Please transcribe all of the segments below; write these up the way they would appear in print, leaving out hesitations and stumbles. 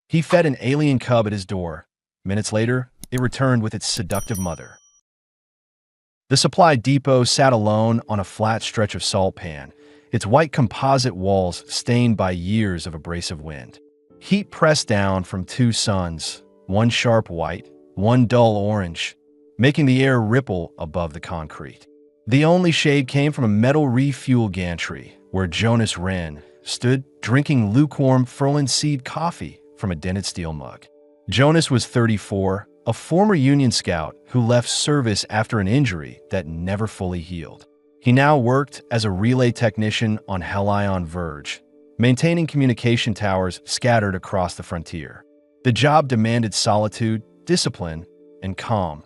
He fed an alien cub at his door. Minutes later, it returned with its seductive mother. The supply depot sat alone on a flat stretch of salt pan, its white composite walls stained by years of abrasive wind. Heat pressed down from two suns, one sharp white, one dull orange, making the air ripple above the concrete. The only shade came from a metal refuel gantry, where Jonas Wren stood drinking lukewarm Furlan seed coffee from a dented steel mug. Jonas was 34, a former Union scout who left service after an injury that never fully healed. He now worked as a relay technician on Helion Verge, maintaining communication towers scattered across the frontier. The job demanded solitude, discipline, and calm,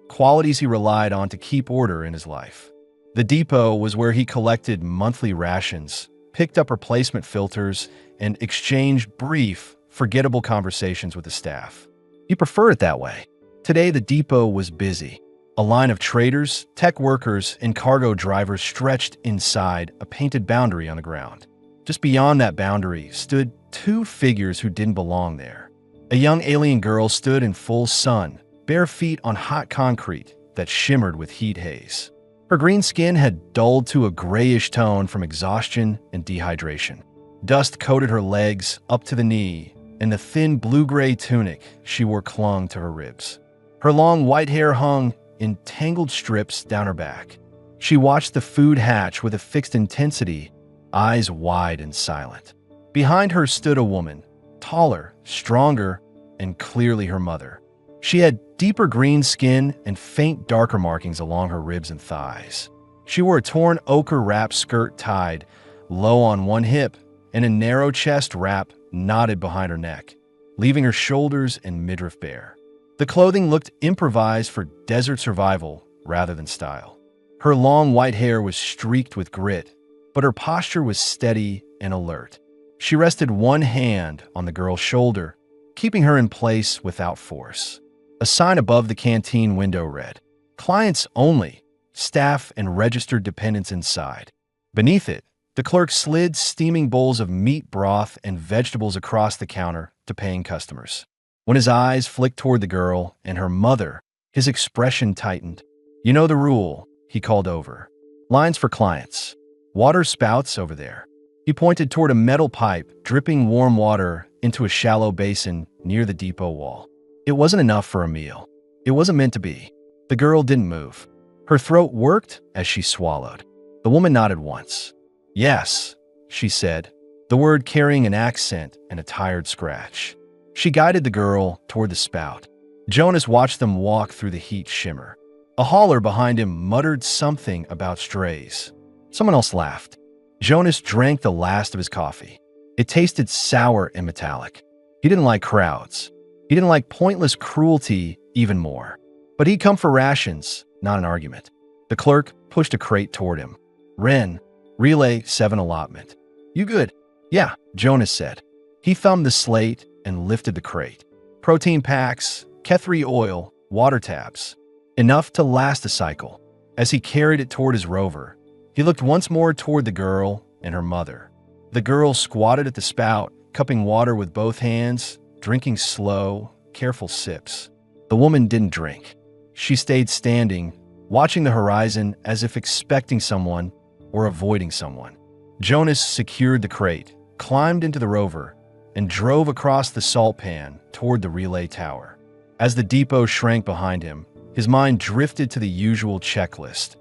qualities he relied on to keep order in his life. The depot was where he collected monthly rations, picked up replacement filters, and exchanged brief, forgettable conversations with the staff. He preferred it that way. Today, the depot was busy. A line of traders, tech workers, and cargo drivers stretched inside a painted boundary on the ground. Just beyond that boundary stood two figures who didn't belong there. A young alien girl stood in full sun, bare feet on hot concrete that shimmered with heat haze. Her green skin had dulled to a grayish tone from exhaustion and dehydration. Dust coated her legs up to the knee, and the thin blue-gray tunic she wore clung to her ribs. Her long white hair hung in tangled strips down her back. She watched the food hatch with a fixed intensity, eyes wide and silent. Behind her stood a woman, taller, stronger, and clearly her mother. She had deeper green skin and faint darker markings along her ribs and thighs. She wore a torn ochre-wrapped skirt tied low on one hip and a narrow chest wrap knotted behind her neck, leaving her shoulders and midriff bare. The clothing looked improvised for desert survival rather than style. Her long white hair was streaked with grit, but her posture was steady and alert. She rested one hand on the girl's shoulder, keeping her in place without force. A sign above the canteen window read, "Clients only, staff and registered dependents inside." Beneath it, the clerk slid steaming bowls of meat broth and vegetables across the counter to paying customers. When his eyes flicked toward the girl and her mother, his expression tightened. "You know the rule," he called over. "Lines for clients. Water spouts over there." He pointed toward a metal pipe dripping warm water into a shallow basin near the depot wall. It wasn't enough for a meal. It wasn't meant to be. The girl didn't move. Her throat worked as she swallowed. The woman nodded once. "Yes," she said, the word carrying an accent and a tired scratch. She guided the girl toward the spout. Jonas watched them walk through the heat shimmer. A hauler behind him muttered something about strays. Someone else laughed. Jonas drank the last of his coffee. It tasted sour and metallic. He didn't like crowds. He didn't like pointless cruelty even more. But he'd come for rations, not an argument. The clerk pushed a crate toward him. "Wren, relay 7 allotment." "You good?" "Yeah," Jonas said. He thumbed the slate and lifted the crate. Protein packs, Kethri oil, water tabs. Enough to last a cycle. As he carried it toward his rover, he looked once more toward the girl and her mother. The girl squatted at the spout, cupping water with both hands, drinking slow, careful sips. The woman didn't drink. She stayed standing, watching the horizon as if expecting someone or avoiding someone. Jonas secured the crate, climbed into the rover, and drove across the salt pan toward the relay tower. As the depot shrank behind him, his mind drifted to the usual checklist.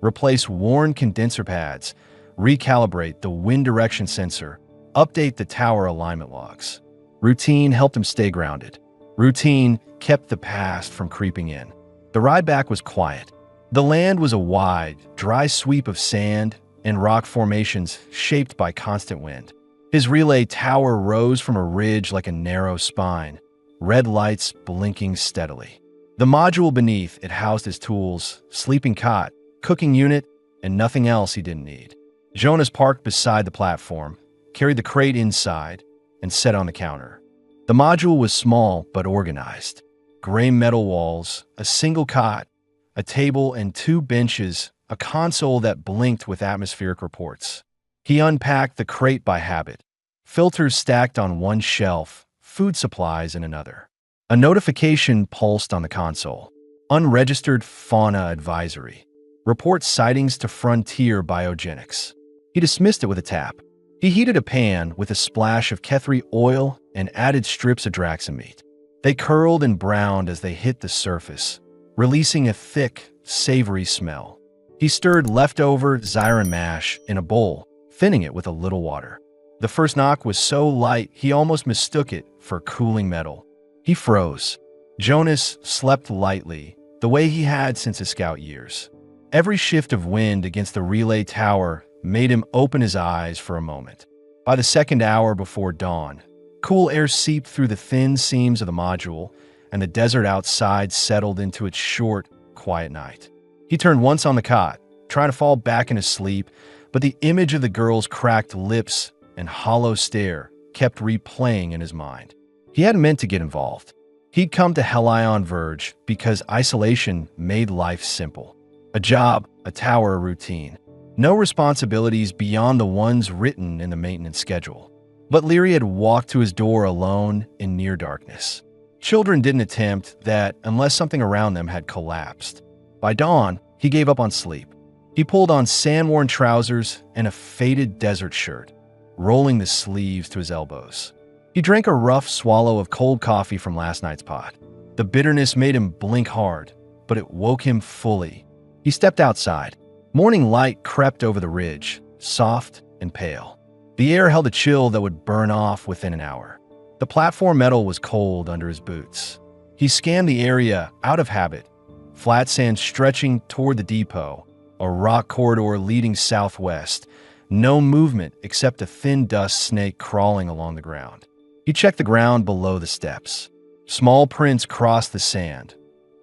Replace worn condenser pads, recalibrate the wind direction sensor, update the tower alignment logs. Routine helped him stay grounded. Routine kept the past from creeping in. The ride back was quiet. The land was a wide, dry sweep of sand and rock formations shaped by constant wind. His relay tower rose from a ridge like a narrow spine, red lights blinking steadily. The module beneath it housed his tools, sleeping cot, cooking unit, and nothing else he didn't need. Jonas parked beside the platform, carried the crate inside, and set on the counter. The module was small but organized. Gray metal walls, a single cot, a table and 2 benches, a console that blinked with atmospheric reports. He unpacked the crate by habit. Filters stacked on one shelf, food supplies in another. A notification pulsed on the console. Unregistered fauna advisory. Report sightings to Frontier Biogenics. He dismissed it with a tap. He heated a pan with a splash of Kethri oil and added strips of Draxamete. They curled and browned as they hit the surface, releasing a thick, savory smell. He stirred leftover Zyron mash in a bowl, thinning it with a little water. The first knock was so light he almost mistook it for cooling metal. He froze. Jonas slept lightly, the way he had since his scout years. Every shift of wind against the relay tower made him open his eyes for a moment. By the second hour before dawn, cool air seeped through the thin seams of the module, and the desert outside settled into its short, quiet night. He turned once on the cot, trying to fall back into sleep, but the image of the girl's cracked lips and hollow stare kept replaying in his mind. He hadn't meant to get involved. He'd come to Helion Verge because isolation made life simple. A job, a tower, a routine. No responsibilities beyond the ones written in the maintenance schedule. But Leary had walked to his door alone in near darkness. Children didn't attempt that unless something around them had collapsed. By dawn, he gave up on sleep. He pulled on sand-worn trousers and a faded desert shirt, rolling the sleeves to his elbows. He drank a rough swallow of cold coffee from last night's pot. The bitterness made him blink hard, but it woke him fully. He stepped outside. Morning light crept over the ridge, soft and pale. The air held a chill that would burn off within an hour. The platform metal was cold under his boots. He scanned the area out of habit. Flat sand stretching toward the depot, a rock corridor leading southwest, no movement except a thin dust snake crawling along the ground. He checked the ground below the steps. Small prints crossed the sand,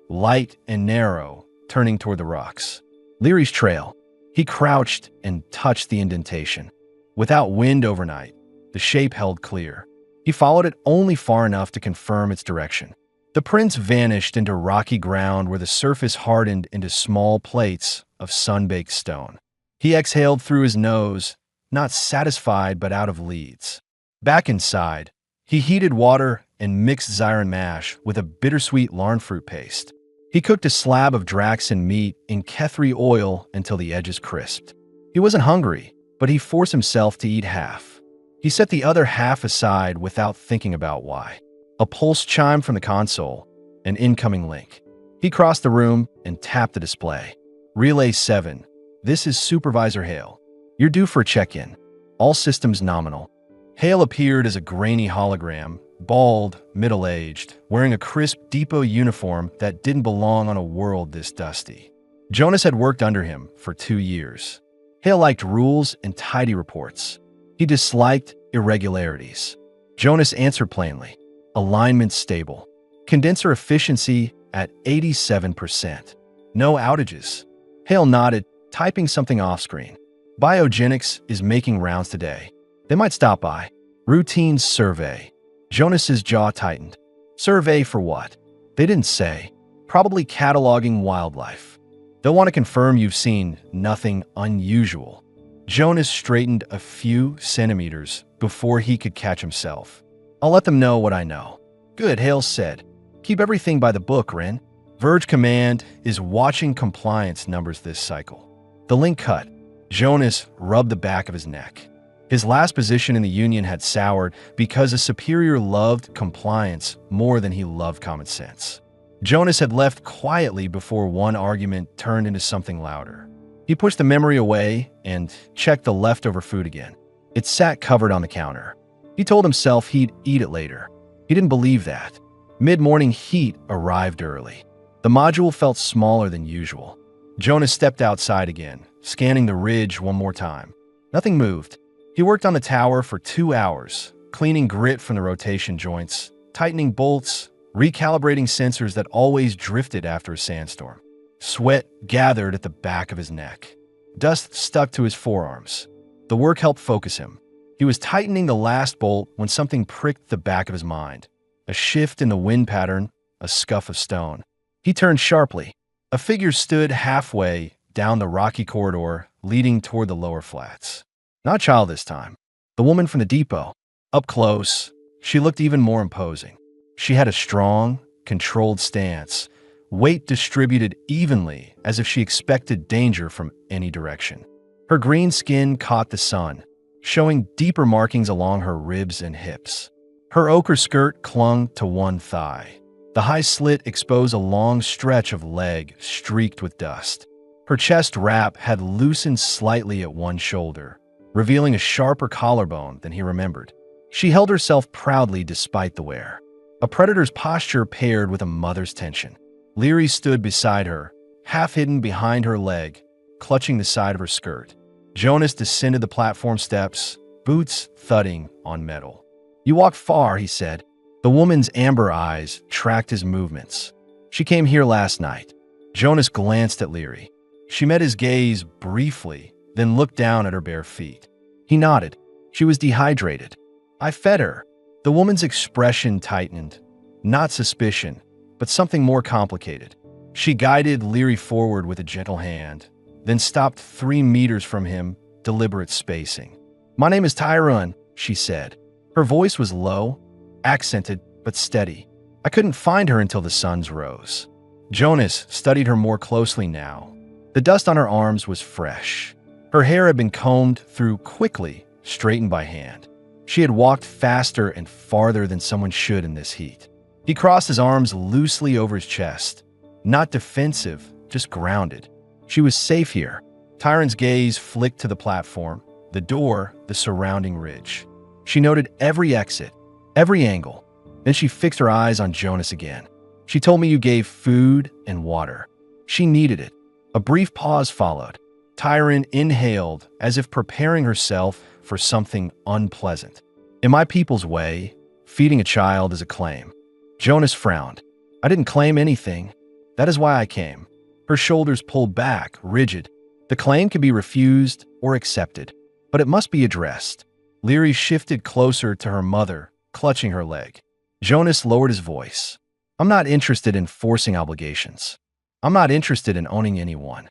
light and narrow, turning toward the rocks. Leary's trail. He crouched and touched the indentation. Without wind overnight, the shape held clear. He followed it only far enough to confirm its direction. The prints vanished into rocky ground where the surface hardened into small plates of sun-baked stone. He exhaled through his nose, not satisfied but out of leads. Back inside, he heated water and mixed Zyron mash with a bittersweet larnfruit paste. He cooked a slab of Draxan meat in Kethri oil until the edges crisped. He wasn't hungry, but he forced himself to eat half. He set the other half aside without thinking about why. A pulse chimed from the console, an incoming link. He crossed the room and tapped the display. Relay 7. This is Supervisor Hale. You're due for a check-in. All systems nominal. Hale appeared as a grainy hologram, bald, middle-aged, wearing a crisp depot uniform that didn't belong on a world this dusty. Jonas had worked under him for 2 years. Hale liked rules and tidy reports. He disliked irregularities. Jonas answered plainly. Alignment stable. Condenser efficiency at 87%. No outages. Hale nodded, typing something off-screen. Biogenics is making rounds today. They might stop by. Routine survey. Jonas's jaw tightened. Survey for what? They didn't say. Probably cataloging wildlife. They'll want to confirm you've seen nothing unusual. Jonas straightened a few centimeters before he could catch himself. I'll let them know what I know. Good, Hale said. Keep everything by the book, Ren. Verge Command is watching compliance numbers this cycle. The link cut. Jonas rubbed the back of his neck. His last position in the Union had soured because a superior loved compliance more than he loved common sense. Jonas had left quietly before one argument turned into something louder. He pushed the memory away and checked the leftover food again. It sat covered on the counter. He told himself he'd eat it later. He didn't believe that. Mid-morning heat arrived early. The module felt smaller than usual. Jonas stepped outside again, scanning the ridge one more time. Nothing moved. He worked on the tower for 2 hours, cleaning grit from the rotation joints, tightening bolts, recalibrating sensors that always drifted after a sandstorm. Sweat gathered at the back of his neck. Dust stuck to his forearms. The work helped focus him. He was tightening the last bolt when something pricked the back of his mind. A shift in the wind pattern, a scuff of stone. He turned sharply. A figure stood halfway down the rocky corridor leading toward the lower flats. Not a child this time. The woman from the depot. Up close, She looked even more imposing. She had a strong, controlled stance, weight distributed evenly as if she expected danger from any direction. Her green skin caught the sun, showing deeper markings along her ribs and hips. Her ochre skirt clung to one thigh. The high slit exposed a long stretch of leg streaked with dust. Her chest wrap had loosened slightly at one shoulder, revealing a sharper collarbone than he remembered. She held herself proudly despite the wear. A predator's posture paired with a mother's tension. Leary stood beside her, half hidden behind her leg, clutching the side of her skirt. Jonas descended the platform steps, boots thudding on metal. "You walk far," he said. The woman's amber eyes tracked his movements. "She came here last night." Jonas glanced at Leary. She met his gaze briefly, then looked down at her bare feet. He nodded. She was dehydrated. "I fed her." The woman's expression tightened. Not suspicion, but something more complicated. She guided Leary forward with a gentle hand, then stopped 3 meters from him, deliberate spacing. "My name is Tyrone," she said. Her voice was low, accented, but steady. "I couldn't find her until the suns rose." Jonas studied her more closely now. The dust on her arms was fresh. Her hair had been combed through quickly, straightened by hand. She had walked faster and farther than someone should in this heat. He crossed his arms loosely over his chest. Not defensive, just grounded. She was safe here. Tyron's gaze flicked to the platform, the door, the surrounding ridge. She noted every exit, every angle. Then she fixed her eyes on Jonas again. "She told me you gave food and water. She needed it." A brief pause followed. Tyron inhaled as if preparing herself for something unpleasant. "In my people's way, feeding a child is a claim." Jonas frowned. "I didn't claim anything. That is why I came." Her shoulders pulled back, rigid. The claim can be refused or accepted, but it must be addressed. Leary shifted closer to her mother, clutching her leg. Jonas lowered his voice. "I'm not interested in forcing obligations. I'm not interested in owning anyone."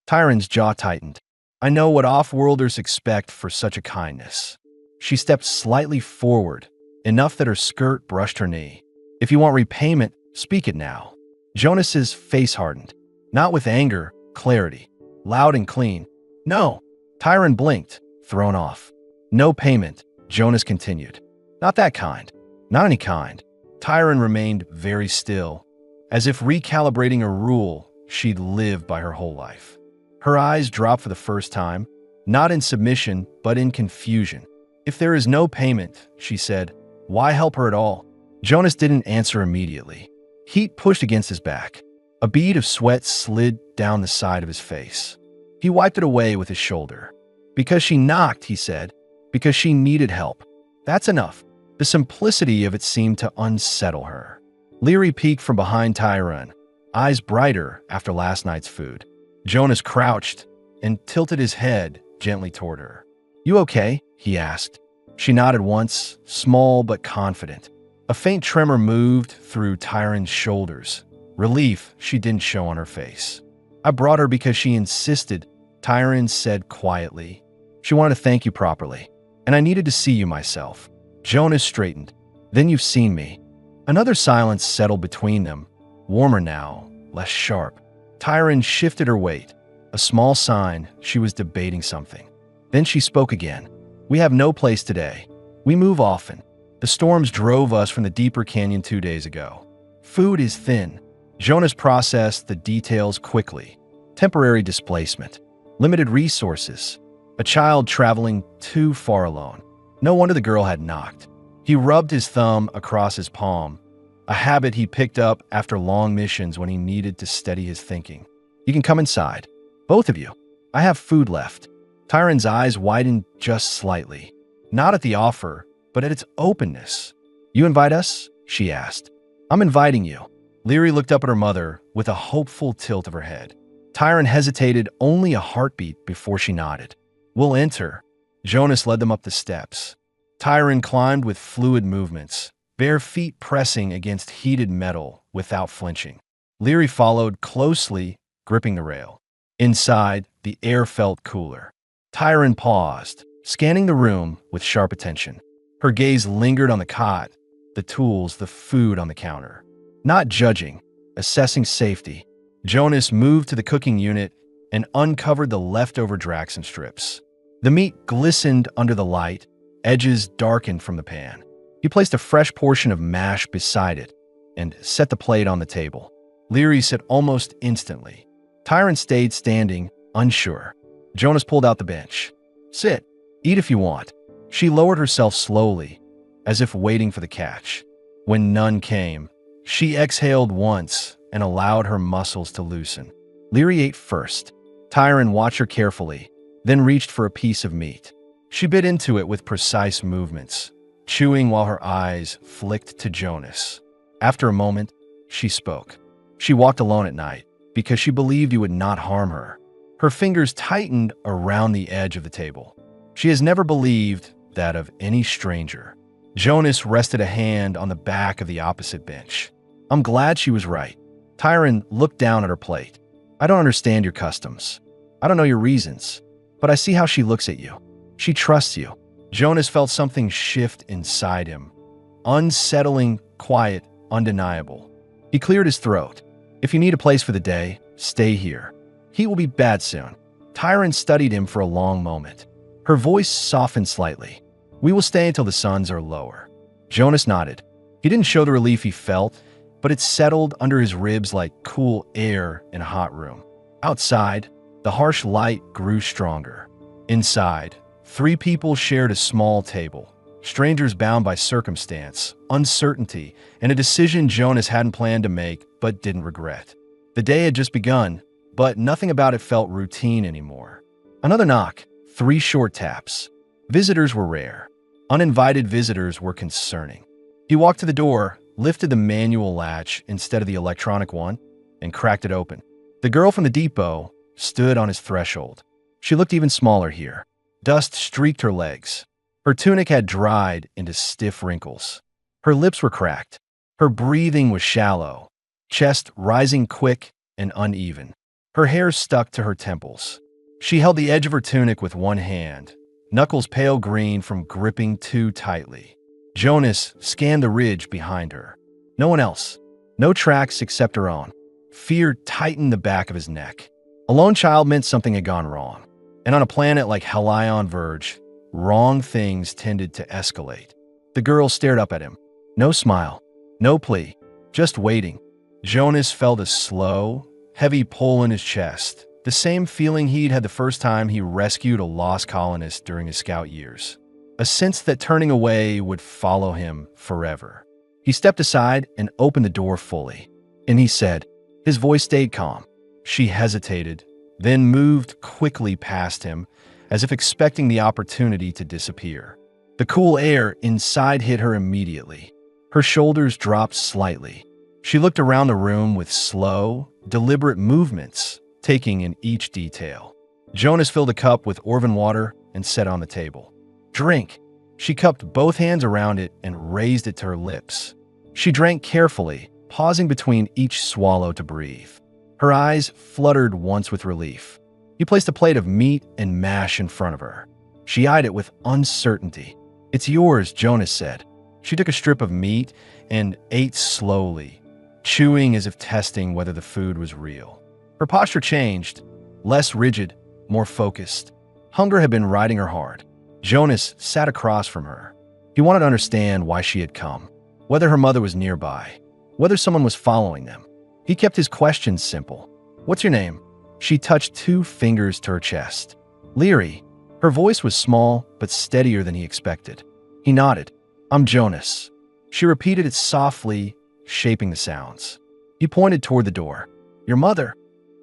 Tyron's jaw tightened. "I know what off-worlders expect for such a kindness." She stepped slightly forward, enough that her skirt brushed her knee. "If you want repayment, speak it now." Jonas's face hardened. Not with anger, clarity. Loud and clean. "No." Tyron blinked, thrown off. "No payment," Jonas continued. "Not that kind. Not any kind." Tyron remained very still, as if recalibrating a rule she'd lived by her whole life. Her eyes dropped for the first time, not in submission, but in confusion. "If there is no payment," she said, "why help her at all?" Jonas didn't answer immediately. Heat pushed against his back. A bead of sweat slid down the side of his face. He wiped it away with his shoulder. "Because she knocked," he said. "Because she needed help. That's enough." The simplicity of it seemed to unsettle her. Leary peeked from behind Tyron, eyes brighter after last night's food. Jonas crouched and tilted his head gently toward her. "You okay?" he asked. She nodded once, small but confident. A faint tremor moved through Tyron's shoulders. Relief she didn't show on her face. "I brought her because she insisted," Tyron said quietly. "She wanted to thank you properly, and I needed to see you myself." Jonas straightened. "Then you've seen me." Another silence settled between them, warmer now, less sharp. Tyron shifted her weight, a small sign she was debating something. Then she spoke again. "We have no place today. We move often. The storms drove us from the deeper canyon 2 days ago. Food is thin." Jonas processed the details quickly. Temporary displacement, limited resources, a child traveling too far alone. No wonder the girl had knocked. He rubbed his thumb across his palm, a habit he picked up after long missions when he needed to steady his thinking. "You can come inside. Both of you. I have food left." Tyron's eyes widened just slightly, not at the offer, but at its openness. "You invite us?" she asked. "I'm inviting you." Leary looked up at her mother with a hopeful tilt of her head. Tyron hesitated only a heartbeat before she nodded. "We'll enter." Jonas led them up the steps. Tyron climbed with fluid movements, bare feet pressing against heated metal without flinching. Leary followed closely, gripping the rail. Inside, the air felt cooler. Tyron paused, scanning the room with sharp attention. Her gaze lingered on the cot, the tools, the food on the counter. Not judging, assessing safety, Jonas moved to the cooking unit and uncovered the leftover Draxon strips. The meat glistened under the light, edges darkened from the pan. He placed a fresh portion of mash beside it and set the plate on the table. Leary sat almost instantly. Tyron stayed standing, unsure. Jonas pulled out the bench. "Sit. Eat if you want." She lowered herself slowly, as if waiting for the catch. When none came, she exhaled once and allowed her muscles to loosen. Leary ate first. Tyron watched her carefully, then reached for a piece of meat. She bit into it with precise movements, chewing while her eyes flicked to Jonas. After a moment, she spoke. She walked alone at night because she believed you would not harm her. Her fingers tightened around the edge of the table. She has never believed that of any stranger. Jonas rested a hand on the back of the opposite bench. "I'm glad she was right." Tyron looked down at her plate. "I don't understand your customs. I don't know your reasons, but I see how she looks at you. She trusts you." Jonas felt something shift inside him. Unsettling, quiet, undeniable. He cleared his throat. "If you need a place for the day, stay here. Heat will be bad soon." Tyron studied him for a long moment. Her voice softened slightly. "We will stay until the suns are lower." Jonas nodded. He didn't show the relief he felt, but it settled under his ribs like cool air in a hot room. Outside, the harsh light grew stronger. Inside, 3 people shared a small table. Strangers bound by circumstance, uncertainty, and a decision Jonas hadn't planned to make but didn't regret. The day had just begun, but nothing about it felt routine anymore. Another knock, 3 short taps. Visitors were rare. Uninvited visitors were concerning. He walked to the door, lifted the manual latch instead of the electronic one, and cracked it open. The girl from the depot stood on his threshold. She looked even smaller here. Dust streaked her legs. Her tunic had dried into stiff wrinkles. Her lips were cracked. Her breathing was shallow, chest rising quick and uneven. Her hair stuck to her temples. She held the edge of her tunic with one hand, knuckles pale green from gripping too tightly. Jonas scanned the ridge behind her. No one else. No tracks except her own. Fear tightened the back of his neck. A lone child meant something had gone wrong. And on a planet like Helion Verge, wrong things tended to escalate. The girl stared up at him. No smile, no plea, just waiting. Jonas felt a slow, heavy pull in his chest, the same feeling he'd had the first time he rescued a lost colonist during his scout years. A sense that turning away would follow him forever. He stepped aside and opened the door fully. And he said, his voice stayed calm. She hesitated, then moved quickly past him, as if expecting the opportunity to disappear. The cool air inside hit her immediately. Her shoulders dropped slightly. She looked around the room with slow, deliberate movements, taking in each detail. Jonas filled a cup with Orvan water and set it on the table. "Drink." She cupped both hands around it and raised it to her lips. She drank carefully, pausing between each swallow to breathe. Her eyes fluttered once with relief. He placed a plate of meat and mash in front of her. She eyed it with uncertainty. "It's yours," Jonas said. She took a strip of meat and ate slowly, chewing as if testing whether the food was real. Her posture changed, less rigid, more focused. Hunger had been riding her hard. Jonas sat across from her. He wanted to understand why she had come, whether her mother was nearby, whether someone was following them. He kept his questions simple. "What's your name?" She touched 2 fingers to her chest. "Leary." Her voice was small, but steadier than he expected. He nodded. "I'm Jonas." She repeated it softly, shaping the sounds. He pointed toward the door. "Your mother."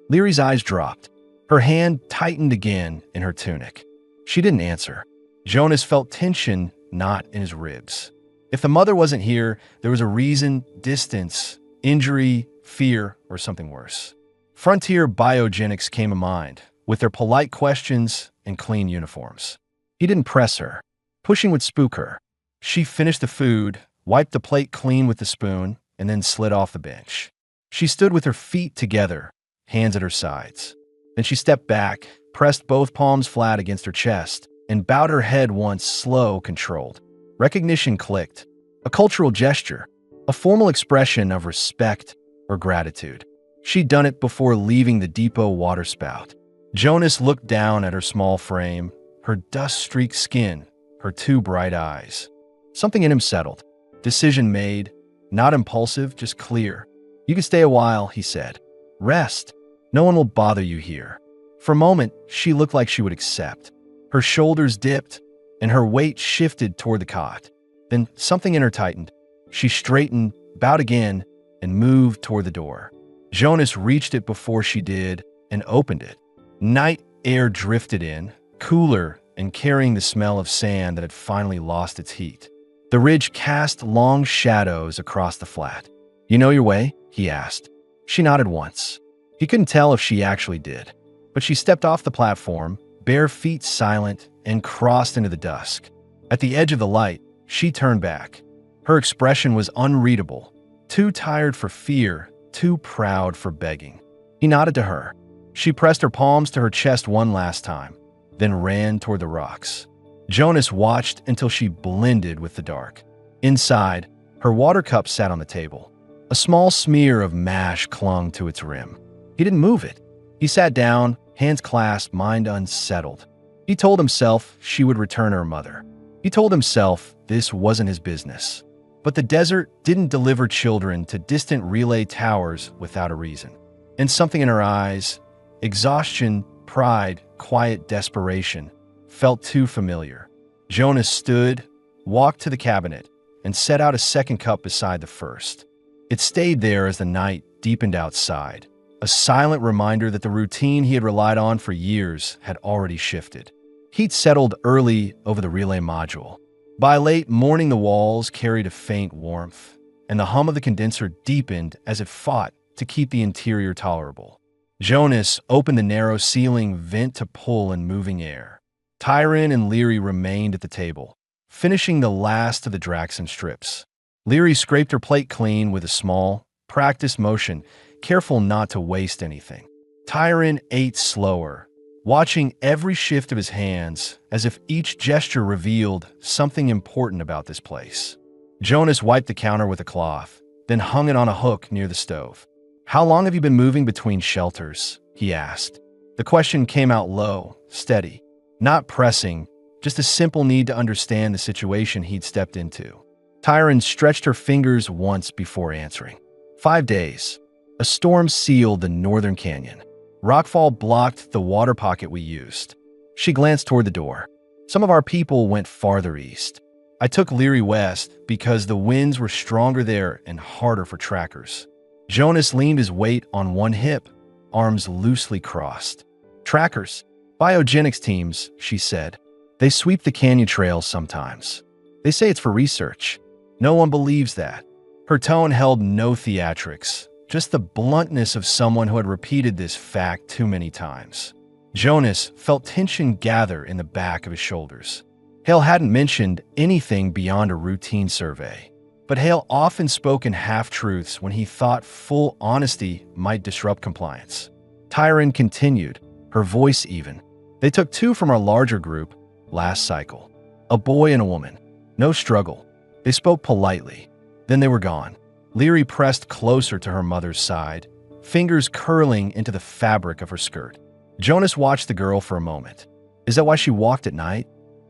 Leary's eyes dropped. Her hand tightened again in her tunic. She didn't answer. Jonas felt tension knot in his ribs. If the mother wasn't here, there was a reason, distance, injury, fear, or something worse. Frontier biogenics came to mind, with their polite questions and clean uniforms. He didn't press her. Pushing would spook her. She finished the food, wiped the plate clean with the spoon, and then slid off the bench. She stood with her feet together, hands at her sides. Then she stepped back, pressed both palms flat against her chest, and bowed her head once, slow, controlled. Recognition clicked. A cultural gesture, a formal expression of respect or gratitude. She'd done it before leaving the depot waterspout. Jonas looked down at her small frame, her dust-streaked skin, her two bright eyes. Something in him settled. Decision made, not impulsive, just clear. "You can stay a while," he said. "Rest. No one will bother you here." For a moment, she looked like she would accept. Her shoulders dipped, and her weight shifted toward the cot. Then something in her tightened. She straightened, bowed again, and moved toward the door. Jonas reached it before she did and opened it. Night air drifted in, cooler and carrying the smell of sand that had finally lost its heat. The ridge cast long shadows across the flat. "You know your way?" he asked. She nodded once. He couldn't tell if she actually did, but she stepped off the platform, bare feet silent, and crossed into the dusk. At the edge of the light, she turned back. Her expression was unreadable, too tired for fear, too proud for begging. He nodded to her. She pressed her palms to her chest one last time, then ran toward the rocks. Jonas watched until she blended with the dark. Inside, her water cup sat on the table. A small smear of mash clung to its rim. He didn't move it. He sat down, hands clasped, mind unsettled. He told himself she would return her mother. He told himself this wasn't his business. But the desert didn't deliver children to distant relay towers without a reason. And something in her eyes, exhaustion, pride, quiet desperation, felt too familiar. Jonas stood, walked to the cabinet, and set out a second cup beside the first. It stayed there as the night deepened outside, a silent reminder that the routine he had relied on for years had already shifted. Heat settled early over the relay module. By late morning, the walls carried a faint warmth, and the hum of the condenser deepened as it fought to keep the interior tolerable. Jonas opened the narrow ceiling vent to pull in moving air. Tyron and Leary remained at the table, finishing the last of the Draxon strips. Leary scraped her plate clean with a small, practiced motion, careful not to waste anything. Tyron ate slower, watching every shift of his hands as if each gesture revealed something important about this place. Jonas wiped the counter with a cloth, then hung it on a hook near the stove. "How long have you been moving between shelters?" he asked. The question came out low, steady, not pressing, just a simple need to understand the situation he'd stepped into. Tyron stretched her fingers once before answering. 5 days. A storm sealed the northern canyon. Rockfall blocked the water pocket we used. She glanced toward the door. Some of our people went farther east. I took Leary west because the winds were stronger there and harder for trackers. Jonas leaned his weight on one hip, arms loosely crossed. "Trackers, biogenics teams," she said. "They sweep the canyon trails sometimes. They say it's for research. No one believes that." Her tone held no theatrics, just the bluntness of someone who had repeated this fact too many times. Jonas felt tension gather in the back of his shoulders. Hale hadn't mentioned anything beyond a routine survey, but Hale often spoke in half-truths when he thought full honesty might disrupt compliance. Tyron continued, her voice even. "They took 2 from our larger group last cycle. A boy and a woman. No struggle. They spoke politely. Then they were gone." Leary pressed closer to her mother's side, fingers curling into the fabric of her skirt. Jonas watched the girl for a moment. "Is that why she walked at night?"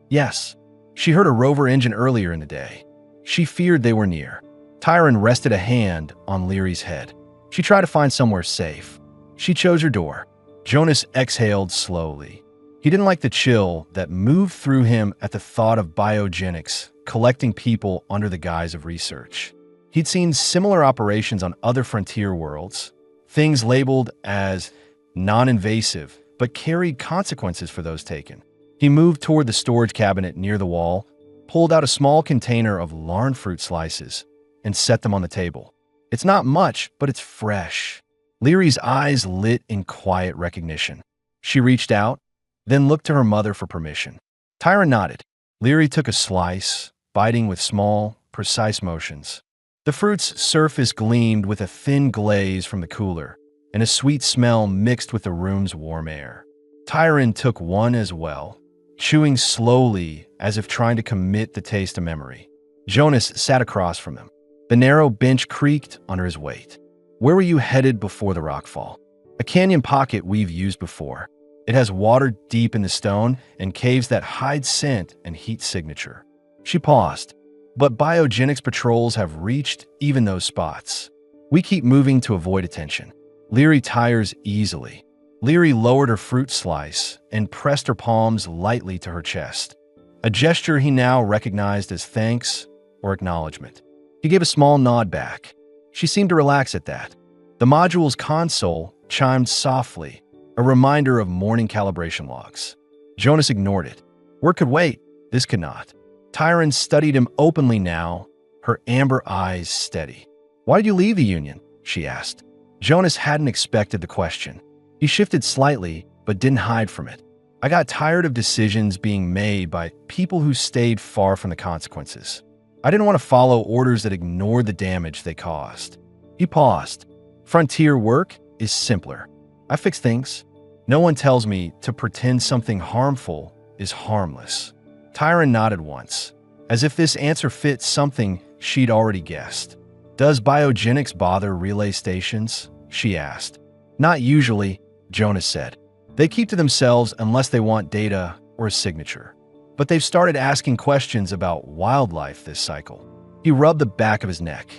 "Yes. She heard a rover engine earlier in the day. She feared they were near." Tyron rested a hand on Leary's head. "She tried to find somewhere safe. She chose your door." Jonas exhaled slowly. He didn't like the chill that moved through him at the thought of biogenics collecting people under the guise of research. He'd seen similar operations on other frontier worlds, things labeled as non-invasive, but carried consequences for those taken. He moved toward the storage cabinet near the wall, pulled out a small container of larn fruit slices, and set them on the table. "It's not much, but it's fresh." Leary's eyes lit in quiet recognition. She reached out, then looked to her mother for permission. Tyron nodded. Leary took a slice, biting with small, precise motions. The fruit's surface gleamed with a thin glaze from the cooler, and a sweet smell mixed with the room's warm air. Tyron took one as well, chewing slowly as if trying to commit the taste to memory. Jonas sat across from him. The narrow bench creaked under his weight. Where were you headed before the rockfall? A canyon pocket we've used before. It has water deep in the stone and caves that hide scent and heat signature. She paused. But biogenics patrols have reached even those spots. We keep moving to avoid attention. Leary tires easily. Leary lowered her fruit slice and pressed her palms lightly to her chest, a gesture he now recognized as thanks or acknowledgement. He gave a small nod back. She seemed to relax at that. The module's console chimed softly, a reminder of morning calibration logs. Jonas ignored it. Work could wait. This could not. Tyron studied him openly now, her amber eyes steady. "Why did you leave the Union?" she asked. Jonas hadn't expected the question. He shifted slightly, but didn't hide from it. "I got tired of decisions being made by people who stayed far from the consequences. I didn't want to follow orders that ignored the damage they caused." He paused. "Frontier work is simpler. I fix things. No one tells me to pretend something harmful is harmless." Tyron nodded once, as if this answer fit something she'd already guessed. "Does biogenics bother relay stations?" she asked. "Not usually," Jonas said. "They keep to themselves unless they want data or a signature. But they've started asking questions about wildlife this cycle." He rubbed the back of his neck.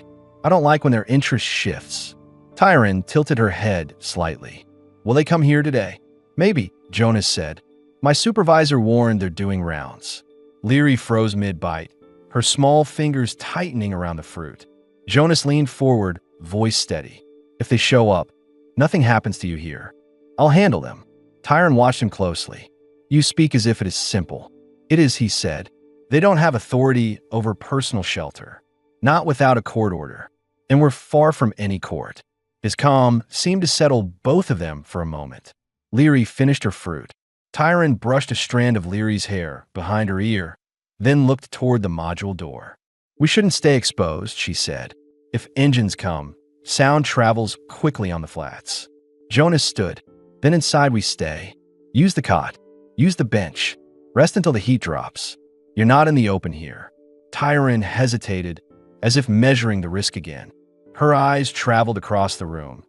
"I don't like when their interest shifts." Tyron tilted her head slightly. "Will they come here today?" "Maybe," Jonas said. "My supervisor warned they're doing rounds." Leary froze mid-bite, her small fingers tightening around the fruit. Jonas leaned forward, voice steady. "If they show up, nothing happens to you here. I'll handle them." Tyron watched him closely. "You speak as if it is simple." "It is," he said. "They don't have authority over personal shelter. Not without a court order. And we're far from any court." His calm seemed to settle both of them for a moment. Leary finished her fruit. Tyron brushed a strand of Leary's hair behind her ear, then looked toward the module door. "We shouldn't stay exposed," she said. "If engines come, sound travels quickly on the flats." Jonas stood. "Then inside we stay. Use the cot. Use the bench. Rest until the heat drops. You're not in the open here." Tyron hesitated, as if measuring the risk again. Her eyes traveled across the room.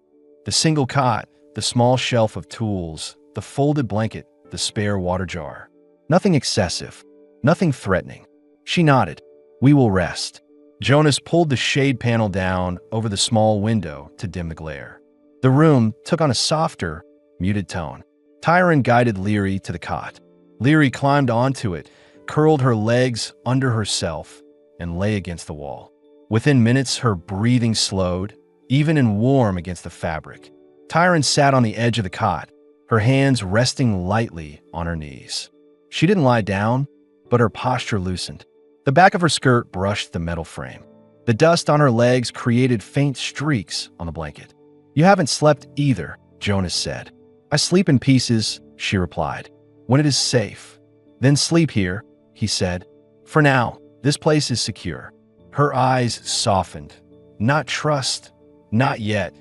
The single cot, the small shelf of tools, the folded blanket, the spare water jar. Nothing excessive, nothing threatening. She nodded. "We will rest." Jonas pulled the shade panel down over the small window to dim the glare. The room took on a softer, muted tone. Tyron guided Leary to the cot. Leary climbed onto it, curled her legs under herself, and lay against the wall. Within minutes, her breathing slowed, even and warm against the fabric. Tyron sat on the edge of the cot, her hands resting lightly on her knees. She didn't lie down, but her posture loosened. The back of her skirt brushed the metal frame. The dust on her legs created faint streaks on the blanket. "You haven't slept either," Jonas said. "I sleep in pieces," she replied, "when it is safe." "Then sleep here," he said. "For now, this place is secure." Her eyes softened. Not trust, not yet,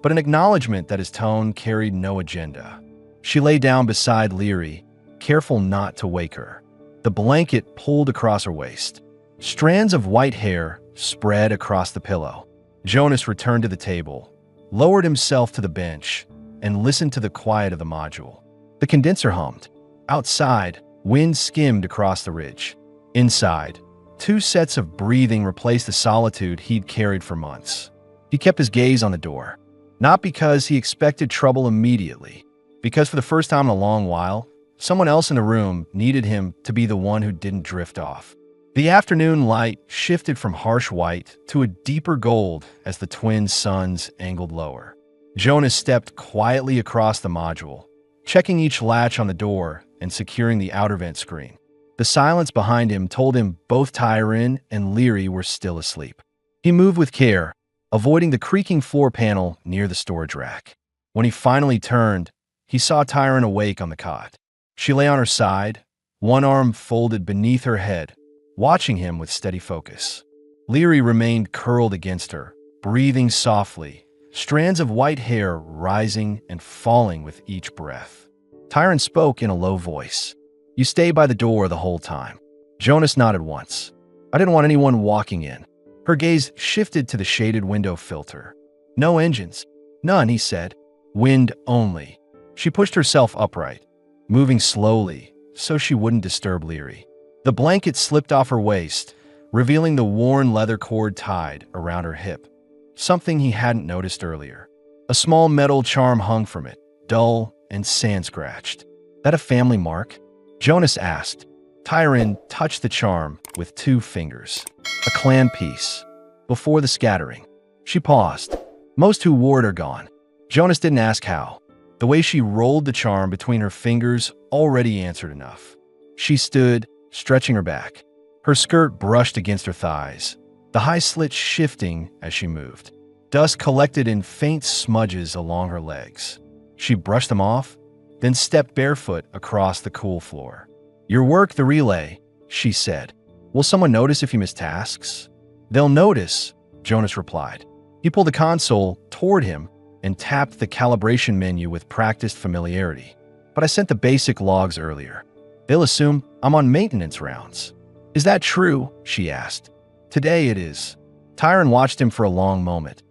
but an acknowledgement that his tone carried no agenda. She lay down beside Leary, careful not to wake her. The blanket pulled across her waist. Strands of white hair spread across the pillow. Jonas returned to the table, lowered himself to the bench, and listened to the quiet of the module. The condenser hummed. Outside, wind skimmed across the ridge. Inside, two sets of breathing replaced the solitude he'd carried for months. He kept his gaze on the door, not because he expected trouble immediately, because for the first time in a long while, someone else in the room needed him to be the one who didn't drift off. The afternoon light shifted from harsh white to a deeper gold as the twin suns angled lower. Jonas stepped quietly across the module, checking each latch on the door and securing the outer vent screen. The silence behind him told him both Tyron and Leary were still asleep. He moved with care, avoiding the creaking floor panel near the storage rack. When he finally turned, he saw Tyron awake on the cot. She lay on her side, one arm folded beneath her head, watching him with steady focus. Leary remained curled against her, breathing softly, strands of white hair rising and falling with each breath. Tyron spoke in a low voice. "You stay by the door the whole time." Jonas nodded once. I didn't want anyone walking in. Her gaze shifted to the shaded window filter. No engines. None, he said. Wind only. She pushed herself upright, moving slowly so she wouldn't disturb Leary. The blanket slipped off her waist, revealing the worn leather cord tied around her hip, something he hadn't noticed earlier. A small metal charm hung from it, dull and sand-scratched. That a family mark? Jonas asked. Tyron touched the charm with 2 fingers. A clan piece. Before the scattering. She paused. Most who wore it are gone. Jonas didn't ask how. The way she rolled the charm between her fingers already answered enough. She stood, stretching her back. Her skirt brushed against her thighs, the high slit shifting as she moved. Dust collected in faint smudges along her legs. She brushed them off, then stepped barefoot across the cool floor. Your work, the relay, she said. Will someone notice if you miss tasks? They'll notice, Jonas replied. He pulled the console toward him and tapped the calibration menu with practiced familiarity. But I sent the basic logs earlier. They'll assume I'm on maintenance rounds. Is that true? She asked. Today it is. Tyron watched him for a long moment,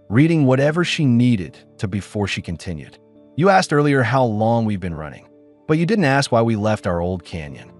reading whatever she needed to before she continued. You asked earlier how long we've been running, but you didn't ask why we left our old canyon.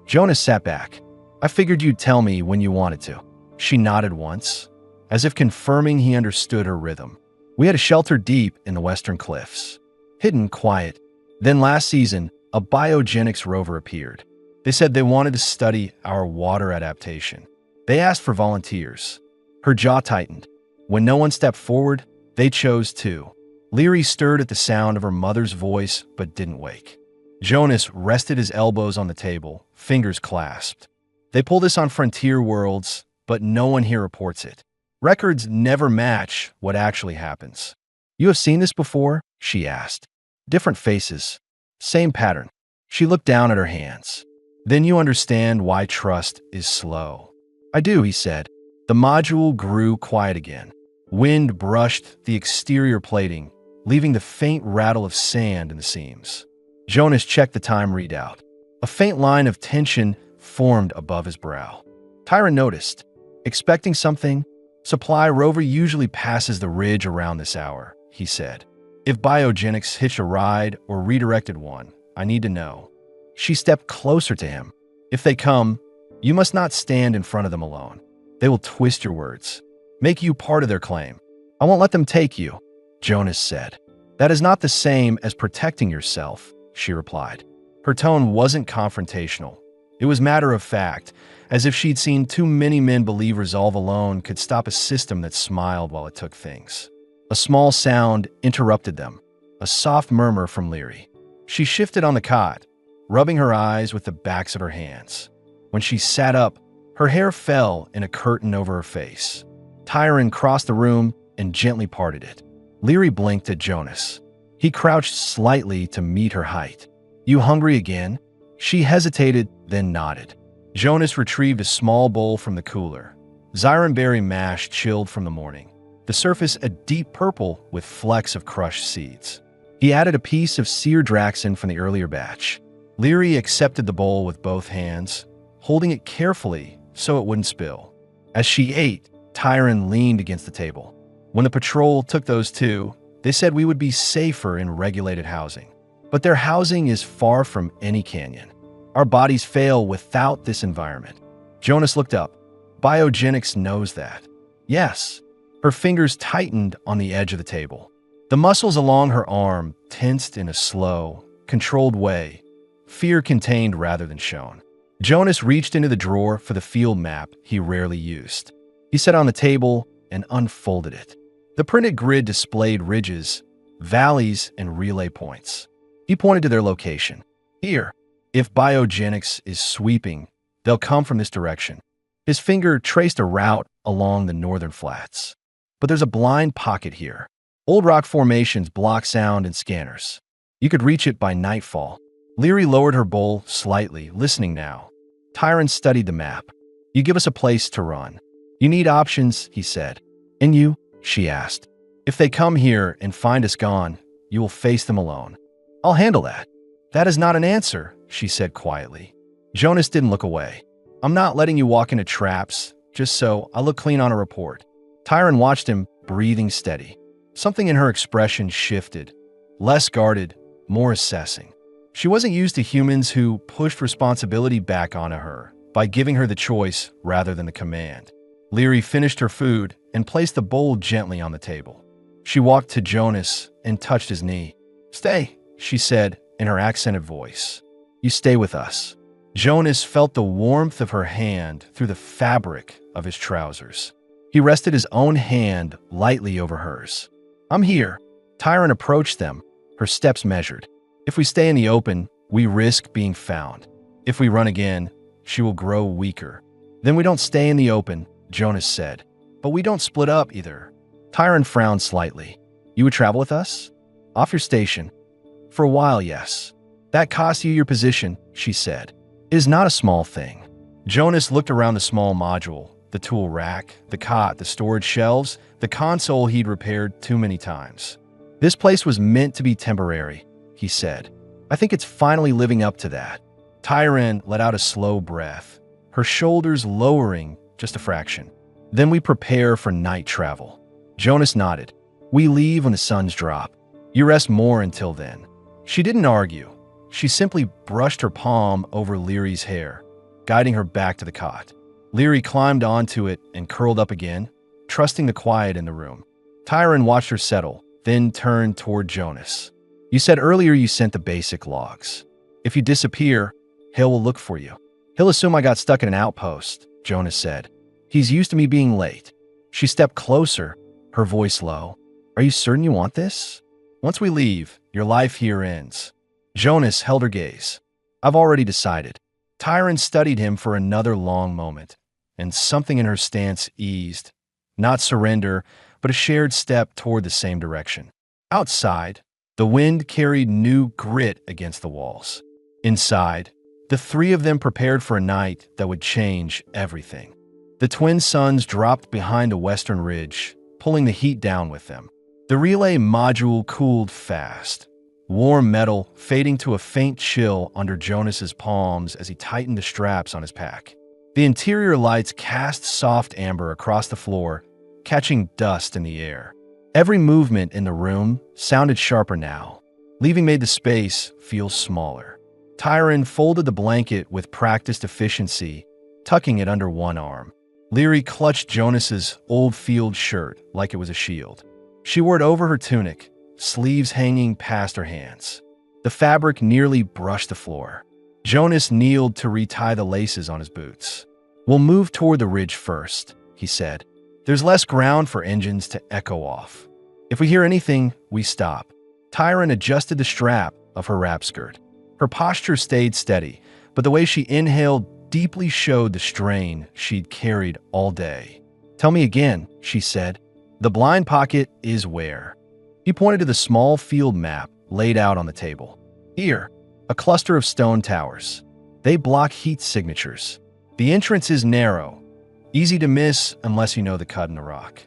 Jonas sat back. I figured you'd tell me when you wanted to. She nodded once, as if confirming he understood her rhythm. We had a shelter deep in the western cliffs, hidden, quiet. Then last season, a biogenics rover appeared. They said they wanted to study our water adaptation. They asked for volunteers. Her jaw tightened. When no one stepped forward, they chose to. Leary stirred at the sound of her mother's voice but didn't wake. Jonas rested his elbows on the table, fingers clasped. They pull this on frontier worlds, but no one here reports it. Records never match what actually happens. You have seen this before? She asked. Different faces. Same pattern. She looked down at her hands. Then you understand why trust is slow. I do, he said. The module grew quiet again. Wind brushed the exterior plating, leaving the faint rattle of sand in the seams. Jonas checked the time readout. A faint line of tension formed above his brow. Tyron noticed. Expecting something? Supply rover usually passes the ridge around this hour, he said. If biogenics hitched a ride or redirected one, I need to know. She stepped closer to him. If they come, you must not stand in front of them alone. They will twist your words, make you part of their claim. I won't let them take you, Jonas said. That is not the same as protecting yourself, she replied. Her tone wasn't confrontational. It was matter of fact, as if she'd seen too many men believe resolve alone could stop a system that smiled while it took things. A small sound interrupted them, a soft murmur from Leary. She shifted on the cot, rubbing her eyes with the backs of her hands. When she sat up, her hair fell in a curtain over her face. Tyron crossed the room and gently parted it. Leary blinked at Jonas. He crouched slightly to meet her height. You hungry again? She hesitated, then nodded. Jonas retrieved a small bowl from the cooler. Zyronberry mash chilled from the morning. The surface a deep purple with flecks of crushed seeds. He added a piece of seared Draxon from the earlier batch. Leary accepted the bowl with both hands, holding it carefully so it wouldn't spill. As she ate, Tyron leaned against the table. When the patrol took those two, they said we would be safer in regulated housing. But their housing is far from any canyon. Our bodies fail without this environment. Jonas looked up. Biogenics knows that. Yes. Her fingers tightened on the edge of the table. The muscles along her arm tensed in a slow, controlled way, fear contained rather than shown. Jonas reached into the drawer for the field map he rarely used. He set it on the table and unfolded it. The printed grid displayed ridges, valleys, and relay points. He pointed to their location. Here. If biogenics is sweeping, they'll come from this direction. His finger traced a route along the northern flats. But there's a blind pocket here. Old rock formations block sound and scanners. You could reach it by nightfall. Leary lowered her bowl slightly, listening now. Tyron studied the map. You give us a place to run. You need options, he said. And you? She asked. If they come here and find us gone, you will face them alone. I'll handle that. That is not an answer, she said quietly. Jonas didn't look away. I'm not letting you walk into traps, just so I look clean on a report. Tyron watched him, breathing steady. Something in her expression shifted. Less guarded, more assessing. She wasn't used to humans who pushed responsibility back onto her by giving her the choice rather than the command. Leary finished her food and placed the bowl gently on the table. She walked to Jonas and touched his knee. "Stay," she said in her accented voice. "You stay with us." Jonas felt the warmth of her hand through the fabric of his trousers. He rested his own hand lightly over hers. "I'm here." Tyron approached them, her steps measured. "If we stay in the open, we risk being found. If we run again, she will grow weaker." "Then we don't stay in the open," Jonas said. "But we don't split up either." Tyron frowned slightly. "You would travel with us?" "Off your station." "For a while, yes." "That costs you your position," she said. "It is not a small thing." Jonas looked around the small module, the tool rack, the cot, the storage shelves, the console he'd repaired too many times. "This place was meant to be temporary," he said. "I think it's finally living up to that." Tyron let out a slow breath, her shoulders lowering just a fraction. "Then we prepare for night travel." Jonas nodded. "We leave when the suns drop. You rest more until then." She didn't argue. She simply brushed her palm over Leary's hair, guiding her back to the cot. Leary climbed onto it and curled up again, trusting the quiet in the room. Tyron watched her settle, then turned toward Jonas. "You said earlier you sent the basic logs. If you disappear, Hale will look for you." "He'll assume I got stuck in an outpost," Jonas said. "He's used to me being late." She stepped closer, her voice low. "Are you certain you want this? Once we leave, your life here ends." Jonas held her gaze. "I've already decided." Tyron studied him for another long moment, and something in her stance eased. Not surrender, but a shared step toward the same direction. Outside, the wind carried new grit against the walls. Inside, the three of them prepared for a night that would change everything. The twin suns dropped behind a western ridge, pulling the heat down with them. The relay module cooled fast, warm metal fading to a faint chill under Jonas's palms as he tightened the straps on his pack. The interior lights cast soft amber across the floor, catching dust in the air. Every movement in the room sounded sharper now. Leaving made the space feel smaller. Tyron folded the blanket with practiced efficiency, tucking it under one arm. Leary clutched Jonas's old field shirt like it was a shield. She wore it over her tunic, sleeves hanging past her hands. The fabric nearly brushed the floor. Jonas kneeled to retie the laces on his boots. "We'll move toward the ridge first," he said. "There's less ground for engines to echo off. If we hear anything, we stop." Tyron adjusted the strap of her wrap skirt. Her posture stayed steady, but the way she inhaled deeply showed the strain she'd carried all day. "Tell me again," she said. "The blind pocket is where?" He pointed to the small field map laid out on the table. "Here, a cluster of stone towers. They block heat signatures. The entrance is narrow, easy to miss unless you know the cut in the rock."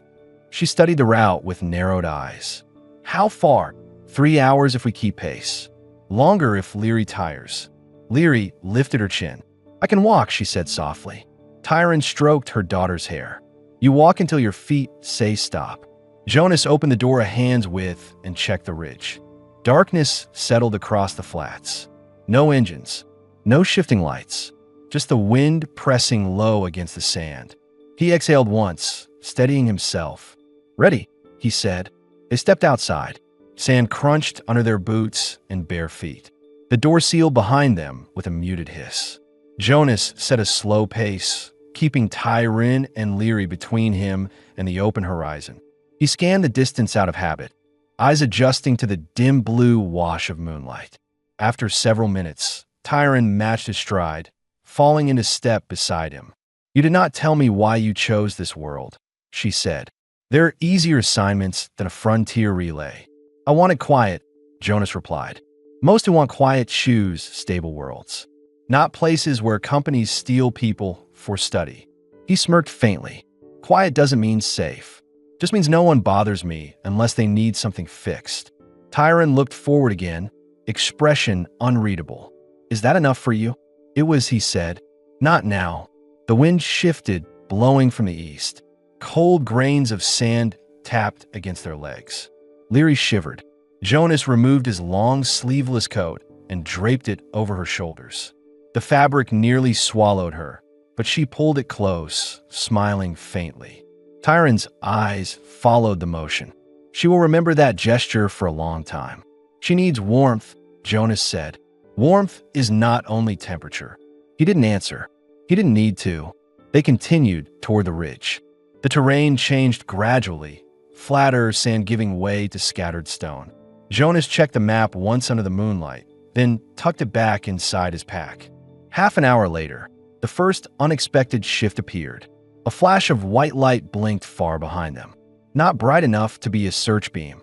She studied the route with narrowed eyes. "How far?" 3 hours if we keep pace. Longer if Leary tires." Leary lifted her chin. "I can walk," she said softly. Tyron stroked her daughter's hair. "You walk until your feet say stop." Jonas opened the door a hand's width and checked the ridge. Darkness settled across the flats. No engines, no shifting lights, just the wind pressing low against the sand. He exhaled once, steadying himself. "Ready," he said. They stepped outside. Sand crunched under their boots and bare feet. The door sealed behind them with a muted hiss. Jonas set a slow pace, keeping Tyron and Leary between him and the open horizon. He scanned the distance out of habit, eyes adjusting to the dim blue wash of moonlight. After several minutes, Tyron matched his stride, falling into step beside him. "You did not tell me why you chose this world," she said. "There are easier assignments than a frontier relay." "I wanted quiet," Jonas replied. "Most who want quiet choose stable worlds, not places where companies steal people for study." He smirked faintly. "Quiet doesn't mean safe. Just means no one bothers me unless they need something fixed." Tyron looked forward again, expression unreadable. "Is that enough for you?" "It was," he said. "Not now." The wind shifted, blowing from the east. Cold grains of sand tapped against their legs. Leary shivered. Jonas removed his long, sleeveless coat and draped it over her shoulders. The fabric nearly swallowed her, but she pulled it close, smiling faintly. Tyron's eyes followed the motion. She will remember that gesture for a long time. She needs warmth, Jonas said. Warmth is not only temperature. He didn't answer. He didn't need to. They continued toward the ridge. The terrain changed gradually, flatter sand giving way to scattered stone. Jonas checked the map once under the moonlight, then tucked it back inside his pack. Half an hour later, the first unexpected shift appeared. A flash of white light blinked far behind them. Not bright enough to be a search beam,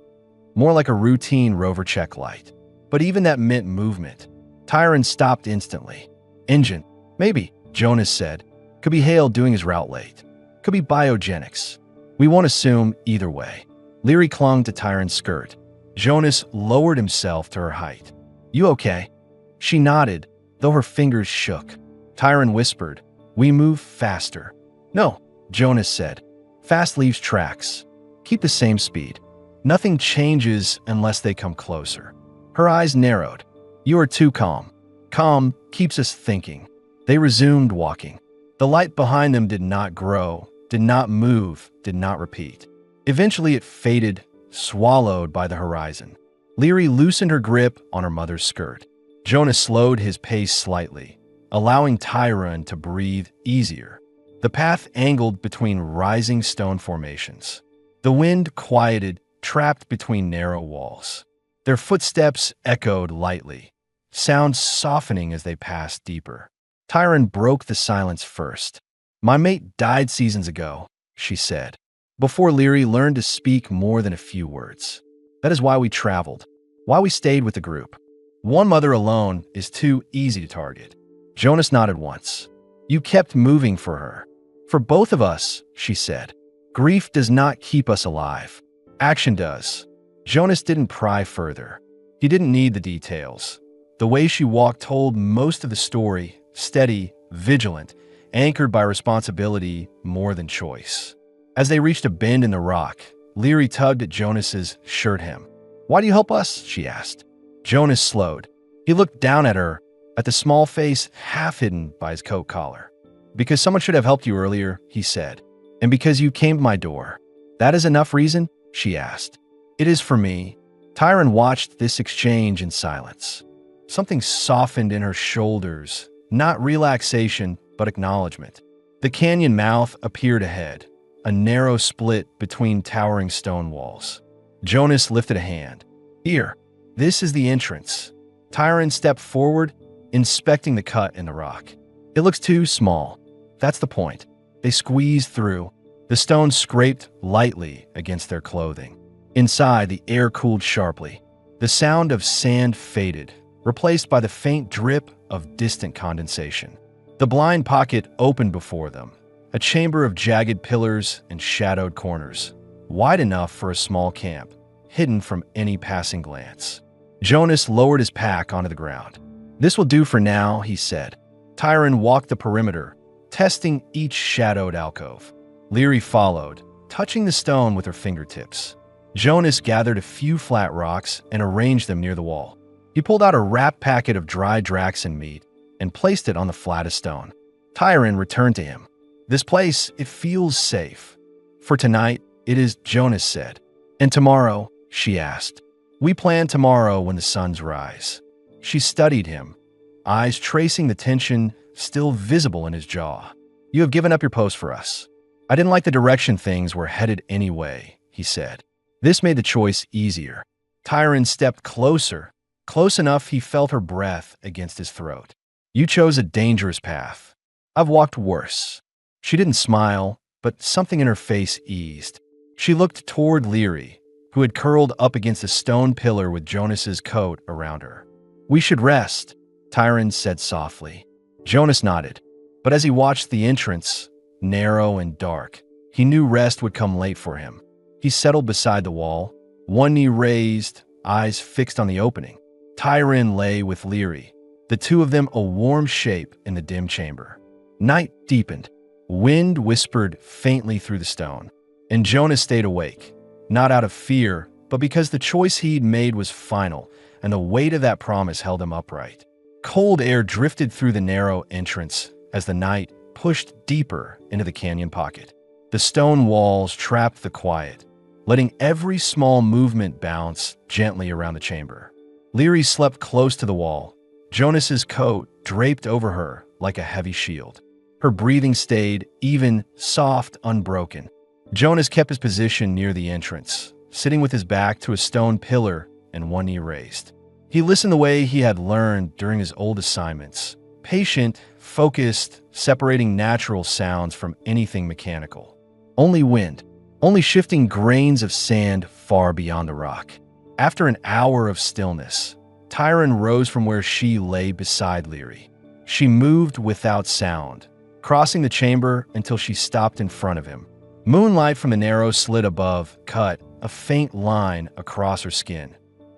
more like a routine rover check light. But even that meant movement. Tyron stopped instantly. Engine, maybe, Jonas said. Could be Hale doing his route late. Could be biogenics. We won't assume either way. Leary clung to Tyron's skirt. Jonas lowered himself to her height. You okay? She nodded, though her fingers shook. Tyron whispered, we move faster. No, Jonas said. Fast leaves tracks. Keep the same speed. Nothing changes unless they come closer. Her eyes narrowed. You are too calm. Calm keeps us thinking. They resumed walking. The light behind them did not grow, did not move, did not repeat. Eventually it faded, swallowed by the horizon. Leary loosened her grip on her mother's skirt. Jonas slowed his pace slightly, allowing Tyron to breathe easier. The path angled between rising stone formations. The wind quieted, trapped between narrow walls. Their footsteps echoed lightly, sounds softening as they passed deeper. Tyron broke the silence first. My mate died seasons ago, she said, before Leary learned to speak more than a few words. That is why we traveled, why we stayed with the group. One mother alone is too easy to target. Jonas nodded once. You kept moving for her. For both of us, she said. Grief does not keep us alive. Action does. Jonas didn't pry further. He didn't need the details. The way she walked told most of the story, steady, vigilant, anchored by responsibility more than choice. As they reached a bend in the rock, Leary tugged at Jonas's shirt hem. Why do you help us? She asked. Jonas slowed. He looked down at her, at the small face half hidden by his coat collar. Because someone should have helped you earlier, he said. And because you came to my door. That is enough reason? She asked. It is for me. Tyron watched this exchange in silence. Something softened in her shoulders, not relaxation, but acknowledgement. The canyon mouth appeared ahead, a narrow split between towering stone walls. Jonas lifted a hand. Here, this is the entrance. Tyron stepped forward, inspecting the cut in the rock. It looks too small. That's the point. They squeezed through. The stone scraped lightly against their clothing. Inside, the air cooled sharply. The sound of sand faded, replaced by the faint drip of distant condensation. The blind pocket opened before them, a chamber of jagged pillars and shadowed corners, wide enough for a small camp, hidden from any passing glance. Jonas lowered his pack onto the ground. This will do for now, he said. Tyron walked the perimeter, testing each shadowed alcove. Leary followed, touching the stone with her fingertips. Jonas gathered a few flat rocks and arranged them near the wall. He pulled out a wrapped packet of dry Draxon meat and placed it on the flattest stone. Tyron returned to him. This place, it feels safe. For tonight, it is, Jonas said. And tomorrow, she asked. We plan tomorrow when the suns rise. She studied him, eyes tracing the tension still visible in his jaw. You have given up your post for us. I didn't like the direction things were headed anyway, he said. This made the choice easier. Tyron stepped closer, close enough he felt her breath against his throat. You chose a dangerous path. I've walked worse. She didn't smile, but something in her face eased. She looked toward Leary, who had curled up against a stone pillar with Jonas's coat around her. We should rest, Tyron said softly. Jonas nodded, but as he watched the entrance, narrow and dark, he knew rest would come late for him. He settled beside the wall, one knee raised, eyes fixed on the opening. Tyron lay with Leary, the two of them a warm shape in the dim chamber. Night deepened. Wind whispered faintly through the stone. And Jonas stayed awake, not out of fear, but because the choice he'd made was final, and the weight of that promise held him upright. Cold air drifted through the narrow entrance as the night pushed deeper into the canyon pocket. The stone walls trapped the quiet, letting every small movement bounce gently around the chamber. Leary slept close to the wall, Jonas's coat draped over her like a heavy shield. Her breathing stayed even, soft, unbroken. Jonas kept his position near the entrance, sitting with his back to a stone pillar and one knee raised. He listened the way he had learned during his old assignments, patient, focused, separating natural sounds from anything mechanical. Only wind, only shifting grains of sand far beyond the rock. After an hour of stillness, Tyron rose from where she lay beside Leary. She moved without sound, crossing the chamber until she stopped in front of him. Moonlight from the narrow slit above cut a faint line across her skin,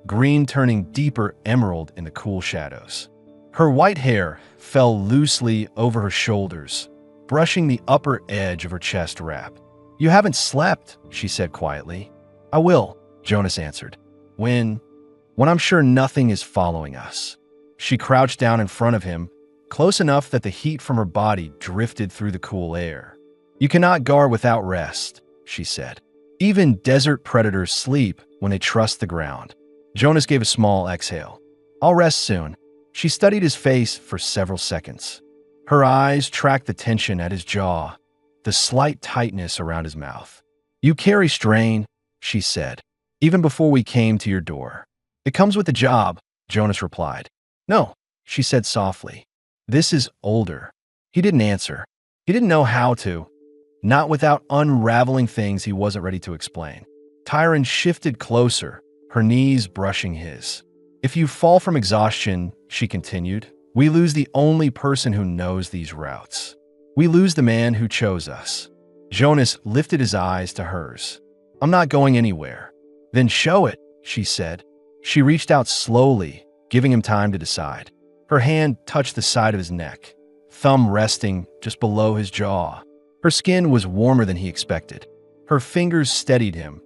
green turning deeper emerald in the cool shadows. Her white hair fell loosely over her shoulders, brushing the upper edge of her chest wrap. "You haven't slept," she said quietly. "I will," Jonas answered. When I'm sure nothing is following us." She crouched down in front of him, close enough that the heat from her body drifted through the cool air. "You cannot guard without rest," she said. "Even desert predators sleep when they trust the ground." Jonas gave a small exhale. "I'll rest soon." She studied his face for several seconds. Her eyes tracked the tension at his jaw, the slight tightness around his mouth. "You carry strain," she said, "even before we came to your door." "It comes with the job," Jonas replied. "No," she said softly. "This is older." He didn't answer. He didn't know how to, not without unraveling things he wasn't ready to explain. Tyron shifted closer, her knees brushing his. "If you fall from exhaustion," she continued, "we lose the only person who knows these routes. We lose the man who chose us." Jonas lifted his eyes to hers. "I'm not going anywhere." "Then show it," she said. She reached out slowly, giving him time to decide. Her hand touched the side of his neck, thumb resting just below his jaw. Her skin was warmer than he expected. Her fingers steadied him,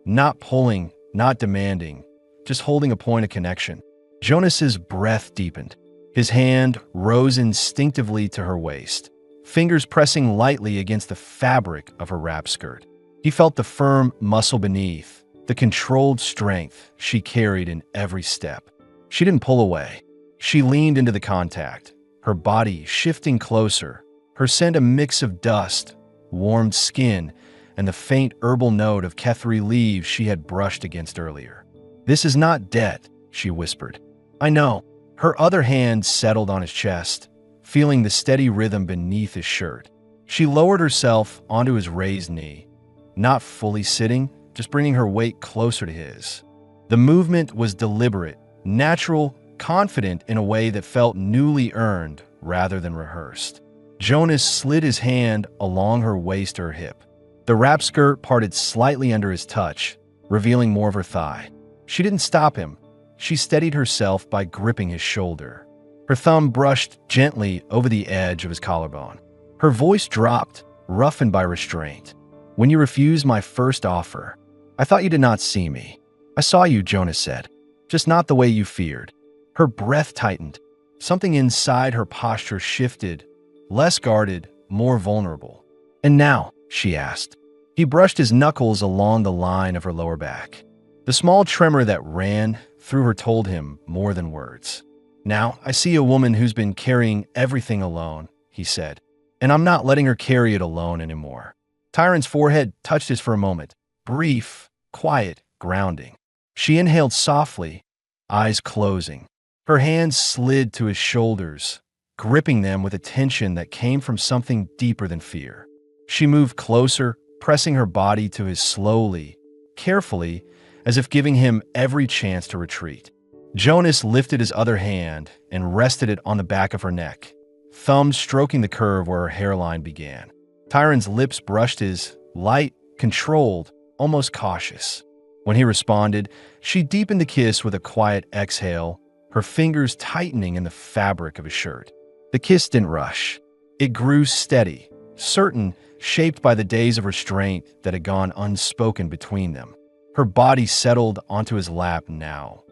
not pulling, not demanding, just holding a point of connection. Jonas's breath deepened. His hand rose instinctively to her waist, fingers pressing lightly against the fabric of her wrap skirt. He felt the firm muscle beneath, the controlled strength she carried in every step. She didn't pull away. She leaned into the contact, her body shifting closer, her scent a mix of dust, warmed skin, and the faint herbal note of Kethri leaves she had brushed against earlier. "This is not debt," she whispered. "I know." Her other hand settled on his chest, feeling the steady rhythm beneath his shirt. She lowered herself onto his raised knee, not fully sitting, just bringing her weight closer to his. The movement was deliberate, natural, confident in a way that felt newly earned rather than rehearsed. Jonas slid his hand along her waist to her hip. The wrap skirt parted slightly under his touch, revealing more of her thigh. She didn't stop him. She steadied herself by gripping his shoulder. Her thumb brushed gently over the edge of his collarbone. Her voice dropped, roughened by restraint. "When you refused my first offer, I thought you did not see me." "I saw you," Jonas said, "just not the way you feared." Her breath tightened. Something inside her posture shifted, less guarded, more vulnerable. "And now?" she asked. He brushed his knuckles along the line of her lower back. The small tremor that ran through her told him more than words. "Now, I see a woman who's been carrying everything alone," he said, "and I'm not letting her carry it alone anymore." Tyron's forehead touched his for a moment, brief, quiet, grounding. She inhaled softly, eyes closing. Her hands slid to his shoulders, gripping them with a tension that came from something deeper than fear. She moved closer, pressing her body to his slowly, carefully, as if giving him every chance to retreat. Jonas lifted his other hand and rested it on the back of her neck, thumbs stroking the curve where her hairline began. Tyron's lips brushed his, light, controlled, almost cautious. When he responded, she deepened the kiss with a quiet exhale, her fingers tightening in the fabric of his shirt. The kiss didn't rush. It grew steady, certain, shaped by the days of restraint that had gone unspoken between them. Her body settled onto his lap now,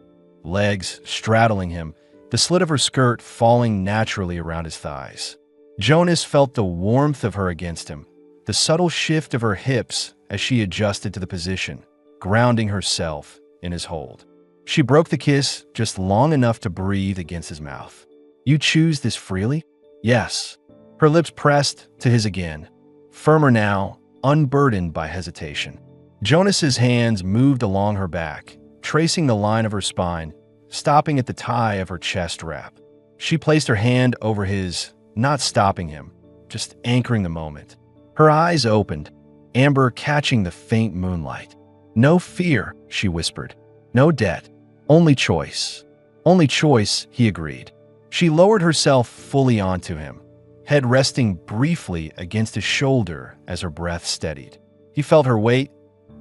legs straddling him, the slit of her skirt falling naturally around his thighs. Jonas felt the warmth of her against him, the subtle shift of her hips as she adjusted to the position, grounding herself in his hold. She broke the kiss just long enough to breathe against his mouth. "You choose this freely?" "Yes." Her lips pressed to his again, firmer now, unburdened by hesitation. Jonas's hands moved along her back, tracing the line of her spine, stopping at the tie of her chest wrap. She placed her hand over his, not stopping him, just anchoring the moment. Her eyes opened, amber catching the faint moonlight. "No fear," she whispered. "No debt. Only choice." "Only choice," he agreed. She lowered herself fully onto him, head resting briefly against his shoulder as her breath steadied. He felt her weight,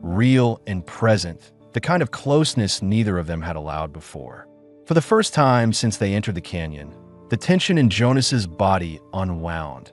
real and present, the kind of closeness neither of them had allowed before. For the first time since they entered the canyon, the tension in Jonas's body unwound,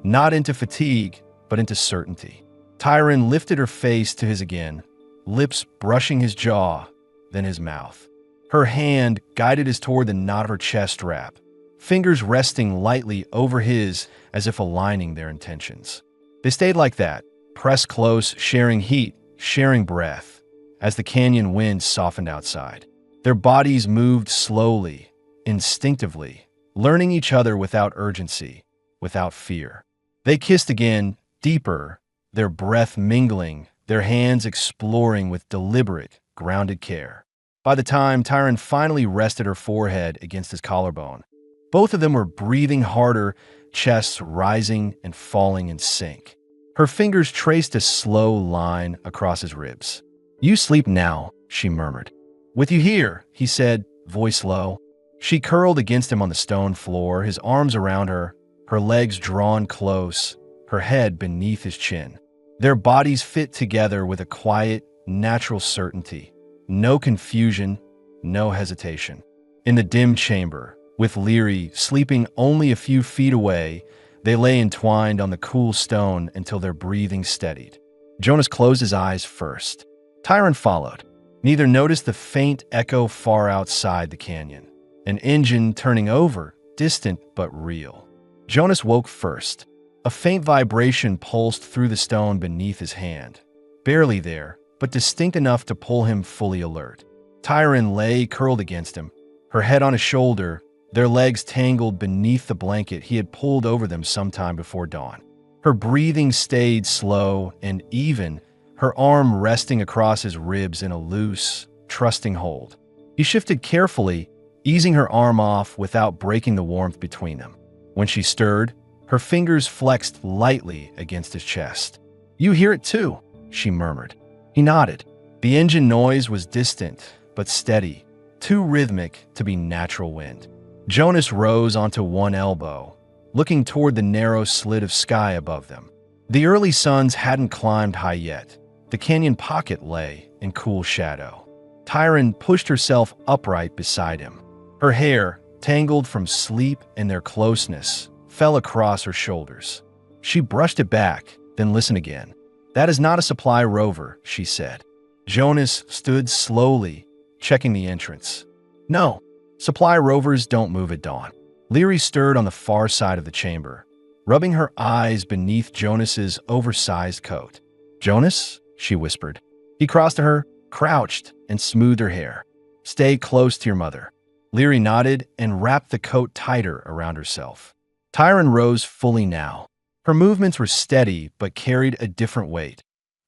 not into fatigue, but into certainty. Tyron lifted her face to his again, lips brushing his jaw, then his mouth. Her hand guided his toward the knot of her chest wrap, fingers resting lightly over his as if aligning their intentions. They stayed like that, pressed close, sharing heat, sharing breath, as the canyon wind softened outside. Their bodies moved slowly, instinctively, learning each other without urgency, without fear. They kissed again, deeper, their breath mingling, their hands exploring with deliberate, grounded care. By the time Tyron finally rested her forehead against his collarbone, both of them were breathing harder, chests rising and falling in sync. Her fingers traced a slow line across his ribs. "You sleep now," she murmured. "With you here," he said, voice low. She curled against him on the stone floor, his arms around her, her legs drawn close, her head beneath his chin. Their bodies fit together with a quiet, natural certainty. No confusion, no hesitation. In the dim chamber, with Leary sleeping only a few feet away, they lay entwined on the cool stone until their breathing steadied. Jonas closed his eyes first. Tyron followed. Neither noticed the faint echo far outside the canyon. An engine turning over, distant but real. Jonas woke first. A faint vibration pulsed through the stone beneath his hand. Barely there, but distinct enough to pull him fully alert. Tyron lay curled against him, her head on his shoulder, their legs tangled beneath the blanket he had pulled over them sometime before dawn. Her breathing stayed slow and even, her arm resting across his ribs in a loose, trusting hold. He shifted carefully, easing her arm off without breaking the warmth between them. When she stirred, her fingers flexed lightly against his chest. "You hear it too," she murmured. He nodded. The engine noise was distant, but steady, too rhythmic to be natural wind. Jonas rose onto one elbow, looking toward the narrow slit of sky above them. The early suns hadn't climbed high yet. The canyon pocket lay in cool shadow. Tyron pushed herself upright beside him. Her hair, tangled from sleep and their closeness, fell across her shoulders. She brushed it back, then listened again. "That is not a supply rover," she said. Jonas stood slowly, checking the entrance. "No, supply rovers don't move at dawn." Leary stirred on the far side of the chamber, rubbing her eyes beneath Jonas's oversized coat. "Jonas?" she whispered. He crossed to her, crouched, and smoothed her hair. "Stay close to your mother." Leary nodded and wrapped the coat tighter around herself. Tyron rose fully now. Her movements were steady but carried a different weight,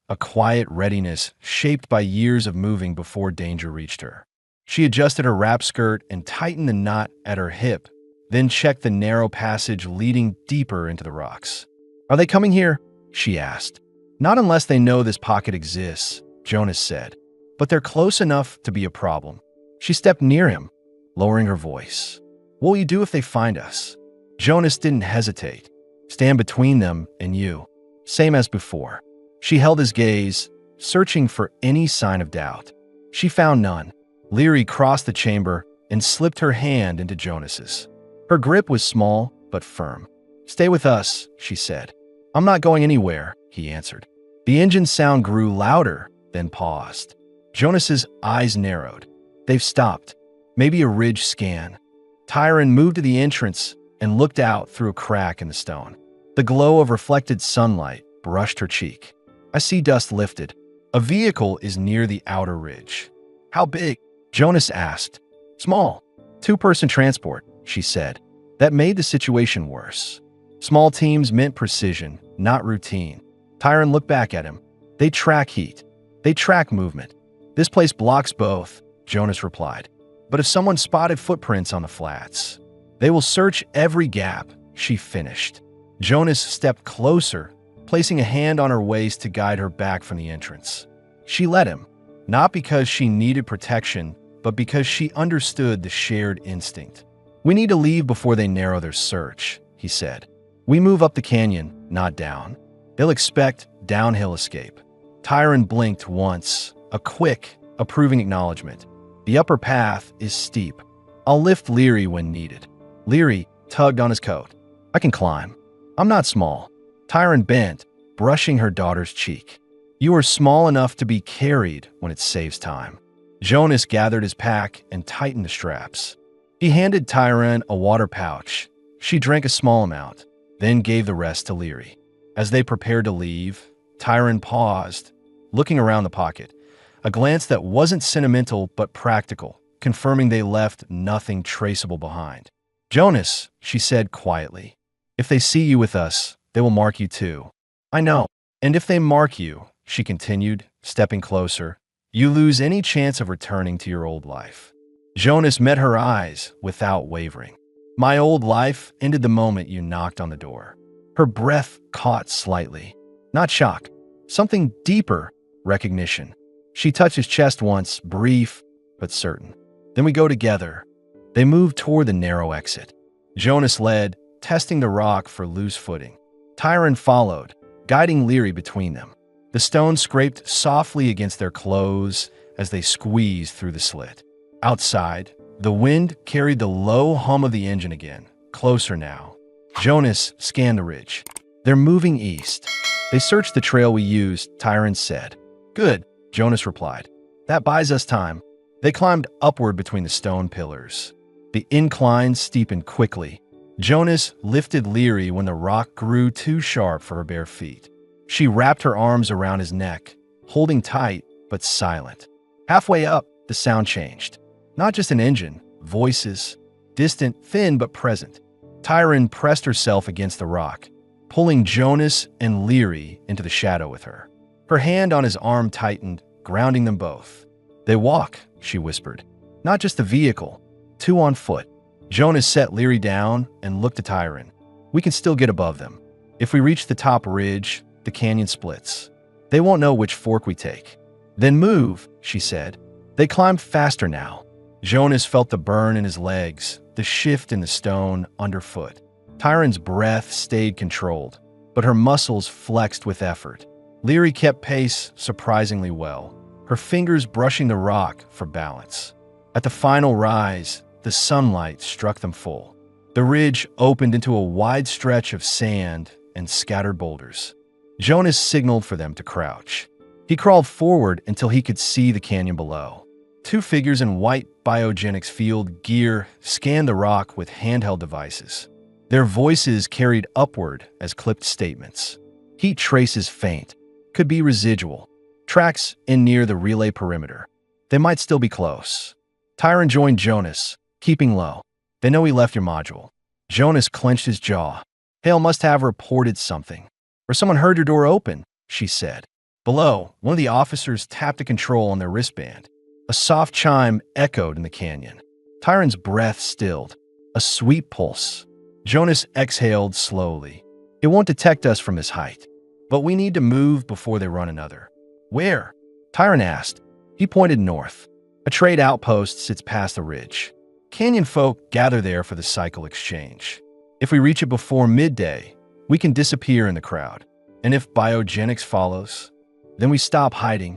a quiet readiness shaped by years of moving before danger reached her. She adjusted her wrap skirt and tightened the knot at her hip, then checked the narrow passage leading deeper into the rocks. "Are they coming here?" she asked. "Not unless they know this pocket exists," Jonas said. "But they're close enough to be a problem." She stepped near him, lowering her voice. "What will you do if they find us?" Jonas didn't hesitate. "Stand between them and you." Same as before. She held his gaze, searching for any sign of doubt. She found none. Leary crossed the chamber and slipped her hand into Jonas's. Her grip was small but firm. Stay with us, she said. I'm not going anywhere, he answered. The engine sound grew louder, then paused. Jonas's eyes narrowed. They've stopped. Maybe a ridge scan. Tyron moved to the entrance and looked out through a crack in the stone. The glow of reflected sunlight brushed her cheek. I see dust lifted. A vehicle is near the outer ridge. How big? Jonas asked. Small. Two-person transport, she said. That made the situation worse. Small teams meant precision, not routine. Tyron looked back at him. They track heat. They track movement. This place blocks both, Jonas replied. But if someone spotted footprints on the flats, they will search every gap, she finished. Jonas stepped closer, placing a hand on her waist to guide her back from the entrance. She let him, not because she needed protection, but because she understood the shared instinct. We need to leave before they narrow their search, he said. We move up the canyon, not down. They'll expect downhill escape. Tyron blinked once, a quick, approving acknowledgement. The upper path is steep. I'll lift Leary when needed. Leary tugged on his coat. I can climb. I'm not small. Tyron bent, brushing her daughter's cheek. You are small enough to be carried when it saves time. Jonas gathered his pack and tightened the straps. He handed Tyron a water pouch. She drank a small amount, then gave the rest to Leary. As they prepared to leave, Tyron paused, looking around the pocket, a glance that wasn't sentimental but practical, confirming they left nothing traceable behind. Jonas, she said quietly, if they see you with us, they will mark you too. I know. And if they mark you, she continued, stepping closer, you lose any chance of returning to your old life. Jonas met her eyes without wavering. My old life ended the moment you knocked on the door. Her breath caught slightly. Not shock. Something deeper, recognition. She touched his chest once, brief but certain. Then we go together. They moved toward the narrow exit. Jonas led, testing the rock for loose footing. Tyron followed, guiding Leary between them. The stone scraped softly against their clothes as they squeezed through the slit. Outside, the wind carried the low hum of the engine again, closer now. Jonas scanned the ridge. They're moving east. They searched the trail we used, Tyron said. Good, Jonas replied. That buys us time. They climbed upward between the stone pillars. The incline steepened quickly. Jonas lifted Leary when the rock grew too sharp for her bare feet. She wrapped her arms around his neck, holding tight but silent. Halfway up, the sound changed. Not just an engine, voices, distant, thin but present. Tyron pressed herself against the rock, pulling Jonas and Leary into the shadow with her. Her hand on his arm tightened, grounding them both. They walk, she whispered. Not just the vehicle, two on foot. Jonas set Leary down and looked at Tyron. We can still get above them. If we reach the top ridge, the canyon splits. They won't know which fork we take. Then move, she said. They climbed faster now. Jonas felt the burn in his legs, the shift in the stone underfoot. Tyron's breath stayed controlled, but her muscles flexed with effort. Leary kept pace surprisingly well, her fingers brushing the rock for balance. At the final rise, the sunlight struck them full. The ridge opened into a wide stretch of sand and scattered boulders. Jonas signaled for them to crouch. He crawled forward until he could see the canyon below. Two figures in white biogenics field gear scanned the rock with handheld devices. Their voices carried upward as clipped statements. Heat traces faint. Could be residual. Tracks in near the relay perimeter. They might still be close. Tyron joined Jonas, keeping low. They know he left your module. Jonas clenched his jaw. Hale must have reported something. Or someone heard your door open, she said. Below, one of the officers tapped a control on their wristband. A soft chime echoed in the canyon. Tyron's breath stilled. A sweet pulse. Jonas exhaled slowly. It won't detect us from this height. But we need to move before they run another. Where? Tyron asked. He pointed north. A trade outpost sits past the ridge. Canyon folk gather there for the cycle exchange. If we reach it before midday, we can disappear in the crowd. And if biogenics follows, then we stop hiding.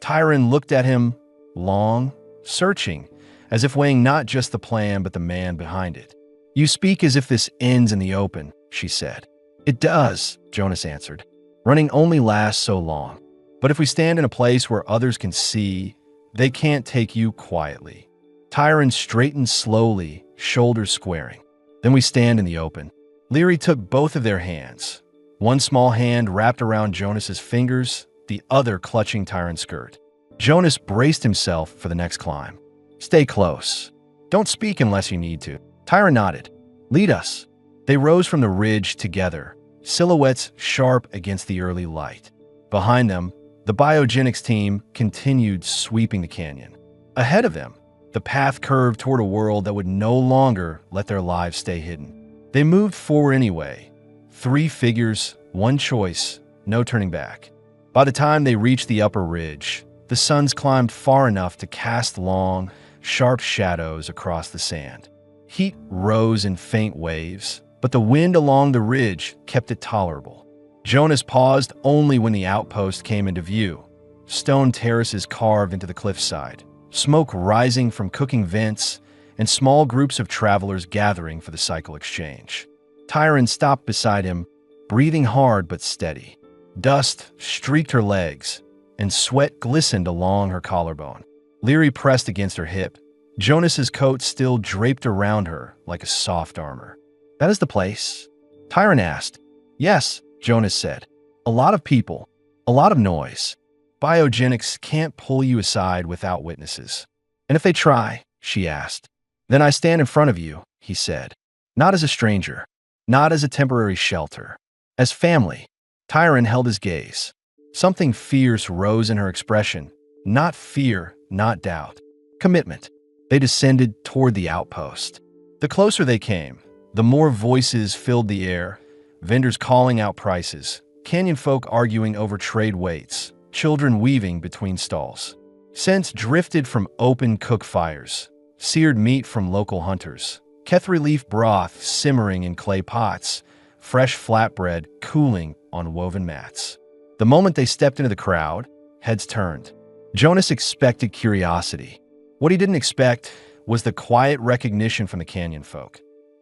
Tyron looked at him, long, searching, as if weighing not just the plan but the man behind it. You speak as if this ends in the open, she said. It does, Jonas answered. Running only lasts so long. But if we stand in a place where others can see, they can't take you quietly. Tyron straightened slowly, shoulders squaring. Then we stand in the open. Leary took both of their hands. One small hand wrapped around Jonas's fingers, the other clutching Tyron's skirt. Jonas braced himself for the next climb. Stay close. Don't speak unless you need to. Tyron nodded. Lead us. They rose from the ridge together, silhouettes sharp against the early light. Behind them, the biogenics team continued sweeping the canyon. Ahead of them, the path curved toward a world that would no longer let their lives stay hidden. They moved forward anyway. 3 figures, 1 choice, no turning back. By the time they reached the upper ridge, the suns climbed far enough to cast long, sharp shadows across the sand. Heat rose in faint waves, but the wind along the ridge kept it tolerable. Jonas paused only when the outpost came into view. Stone terraces carved into the cliffside, smoke rising from cooking vents, and small groups of travelers gathering for the cycle exchange. Tyron stopped beside him, breathing hard but steady. Dust streaked her legs, and sweat glistened along her collarbone. Leary pressed against her hip. Jonas's coat still draped around her like a soft armor. That is the place? Tyron asked. Yes, Jonas said. A lot of people, a lot of noise. Biogenics can't pull you aside without witnesses. And if they try, she asked, then I stand in front of you, he said. Not as a stranger, not as a temporary shelter, as family. Tyron held his gaze. Something fierce rose in her expression. Not fear, not doubt. Commitment. They descended toward the outpost. The closer they came, the more voices filled the air, vendors calling out prices, canyon folk arguing over trade weights, children weaving between stalls. Scents drifted from open cook fires, seared meat from local hunters, Kethri leaf broth simmering in clay pots, fresh flatbread cooling on woven mats. The moment they stepped into the crowd, heads turned. Jonas expected curiosity. What he didn't expect was the quiet recognition from the canyon folk.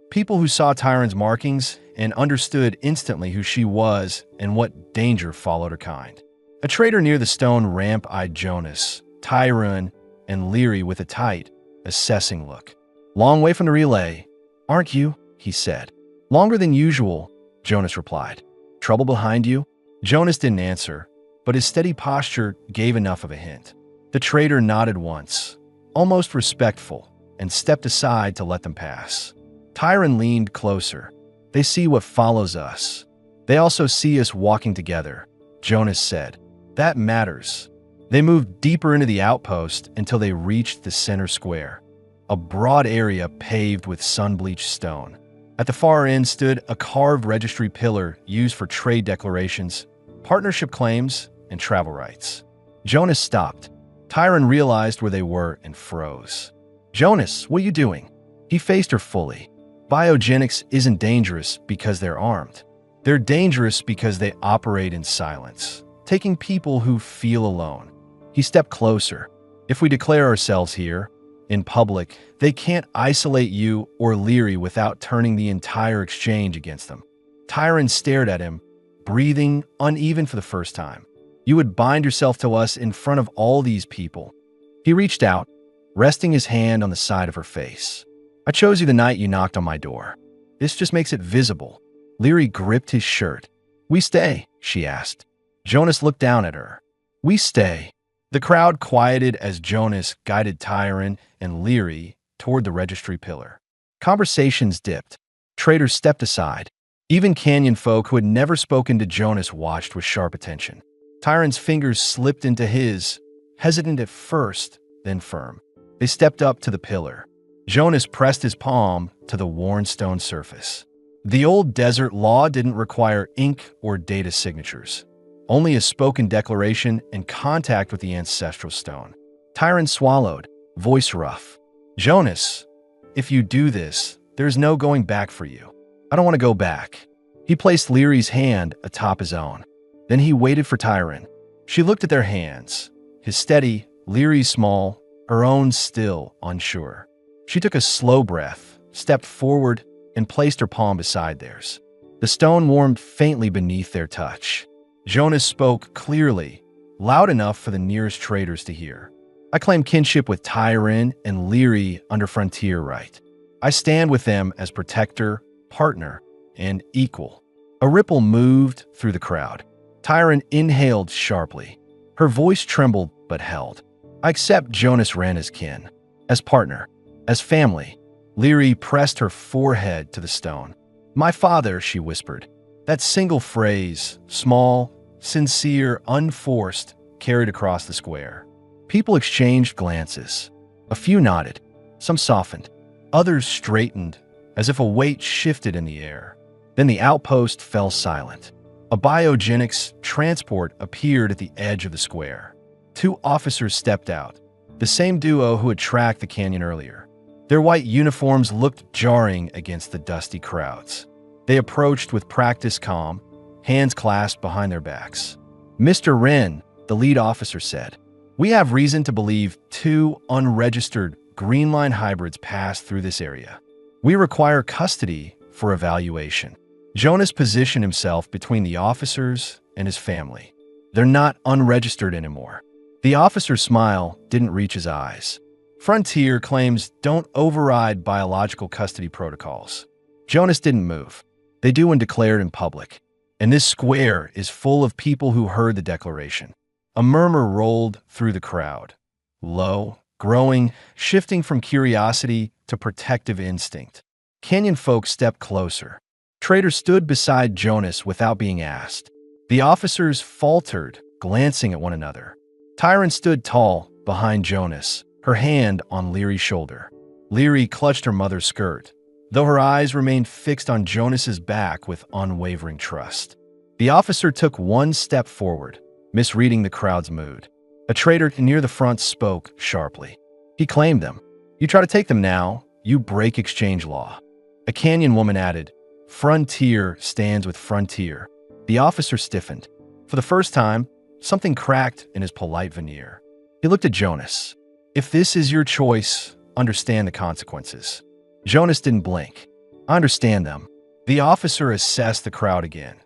People who saw Tyron's markings and understood instantly who she was and what danger followed her kind. A trader near the stone ramp eyed Jonas, Tyron, and Leary with a tight, assessing look. Long way from the relay, aren't you? He said. Longer than usual, Jonas replied. Trouble behind you? Jonas didn't answer, but his steady posture gave enough of a hint. The trader nodded once, almost respectful, and stepped aside to let them pass. Tyron leaned closer. They see what follows us. They also see us walking together, Jonas said. That matters. They moved deeper into the outpost until they reached the center square, a broad area paved with sun-bleached stone. At the far end stood a carved registry pillar used for trade declarations, partnership claims, and travel rights. Jonas stopped. Tyron realized where they were and froze. Jonas, what are you doing? He faced her fully. Biogenics isn't dangerous because they're armed. They're dangerous because they operate in silence, taking people who feel alone. He stepped closer. If we declare ourselves here, in public, they can't isolate you or Leary without turning the entire exchange against them. Tyron stared at him, breathing uneven for the first time. You would bind yourself to us in front of all these people. He reached out, resting his hand on the side of her face. I chose you the night you knocked on my door. This just makes it visible. Leary gripped his shirt. We stay, she asked. Jonas looked down at her. We stay. The crowd quieted as Jonas guided Tyron and Leary toward the registry pillar. Conversations dipped. Traders stepped aside. Even canyon folk who had never spoken to Jonas watched with sharp attention. Tyron's fingers slipped into his, hesitant at first, then firm. They stepped up to the pillar. Jonas pressed his palm to the worn stone surface. The old desert law didn't require ink or data signatures, only a spoken declaration and contact with the ancestral stone. Tyron swallowed, voice rough. Jonas, if you do this, there's no going back for you. I don't want to go back. He placed Leary's hand atop his own. Then he waited for Tyron. She looked at their hands, his steady, Leary's small, her own still unsure. She took a slow breath, stepped forward, and placed her palm beside theirs. The stone warmed faintly beneath their touch. Jonas spoke clearly, loud enough for the nearest traders to hear. I claim kinship with Tyron and Leary under frontier right. I stand with them as protector, partner, and equal. A ripple moved through the crowd. Tyron inhaled sharply. Her voice trembled but held. I accept Jonas Wren as kin, as partner, as family. Leary pressed her forehead to the stone. My father, she whispered. That single phrase, small, sincere, unforced, carried across the square. People exchanged glances. A few nodded. Some softened. Others straightened, as if a weight shifted in the air. Then the outpost fell silent. A biogenics transport appeared at the edge of the square. 2 officers stepped out, the same duo who had tracked the canyon earlier. Their white uniforms looked jarring against the dusty crowds. They approached with practiced calm, hands clasped behind their backs. Mr. Wren, the lead officer said, we have reason to believe 2 unregistered Green Line hybrids passed through this area. We require custody for evaluation. Jonas positioned himself between the officers and his family. They're not unregistered anymore. The officer's smile didn't reach his eyes. Frontier claims don't override biological custody protocols. Jonas didn't move. They do when declared in public. And this square is full of people who heard the declaration. A murmur rolled through the crowd. Low, growing, shifting from curiosity to protective instinct. Canyon folk stepped closer. Traders stood beside Jonas without being asked. The officers faltered, glancing at one another. Tyron stood tall behind Jonas, her hand on Leary's shoulder. Leary clutched her mother's skirt, though her eyes remained fixed on Jonas's back with unwavering trust. The officer took one step forward, misreading the crowd's mood. A trader near the front spoke sharply. He claimed them. You try to take them now, you break exchange law. A canyon woman added, Frontier stands with Frontier. The officer stiffened. For the first time, something cracked in his polite veneer. He looked at Jonas. If this is your choice, understand the consequences. Jonas didn't blink. I understand them. The officer assessed the crowd again.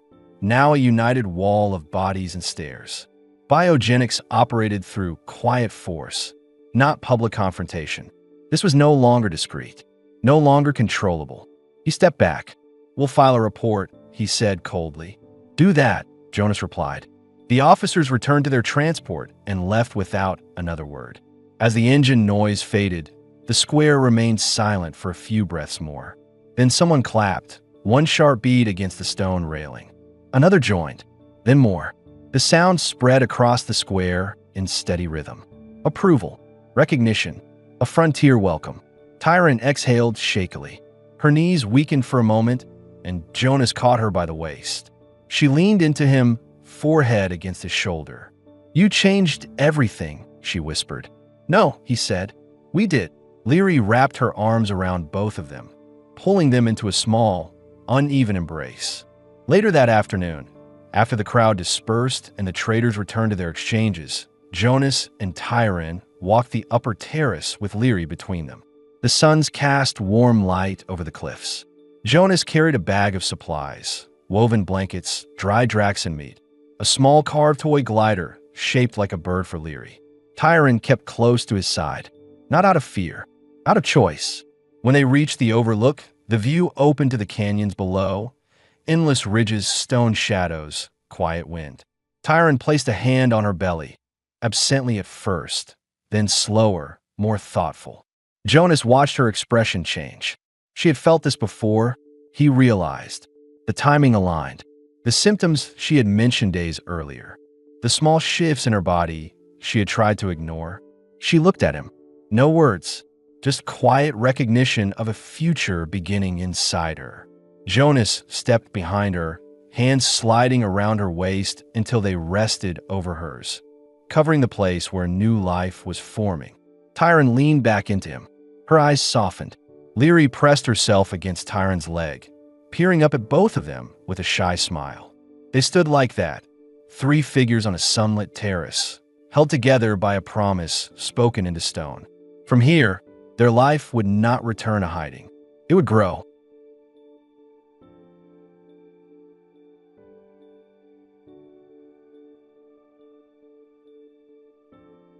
Now a united wall of bodies and stares. Biogenics operated through quiet force, not public confrontation. This was no longer discreet, no longer controllable. He stepped back. We'll file a report, he said coldly. Do that, Jonas replied. The officers returned to their transport and left without another word. As the engine noise faded, the square remained silent for a few breaths more. Then someone clapped, one sharp beat against the stone railing. Another joined, then more. The sound spread across the square in steady rhythm. Approval, recognition, a frontier welcome. Tyron exhaled shakily. Her knees weakened for a moment, and Jonas caught her by the waist. She leaned into him, forehead against his shoulder. You changed everything, she whispered. No, he said. We did. Leary wrapped her arms around both of them, pulling them into a small, uneven embrace. Later that afternoon, after the crowd dispersed and the traders returned to their exchanges, Jonas and Tyron walked the upper terrace with Leary between them. The suns cast warm light over the cliffs. Jonas carried a bag of supplies, woven blankets, dry Draxon meat, a small carved toy glider shaped like a bird for Leary. Tyron kept close to his side, not out of fear, out of choice. When they reached the overlook, the view opened to the canyons below, endless ridges, stone shadows, quiet wind. Tyron placed a hand on her belly, absently at first, then slower, more thoughtful. Jonas watched her expression change. She had felt this before, he realized. The timing aligned. The symptoms she had mentioned days earlier. The small shifts in her body she had tried to ignore. She looked at him. No words, just quiet recognition of a future beginning inside her. Jonas stepped behind her, hands sliding around her waist until they rested over hers, covering the place where new life was forming. Tyron leaned back into him. Her eyes softened. Leary pressed herself against Tyron's leg, peering up at both of them with a shy smile. They stood like that, 3 figures on a sunlit terrace, held together by a promise spoken into stone. From here, their life would not return to hiding. It would grow.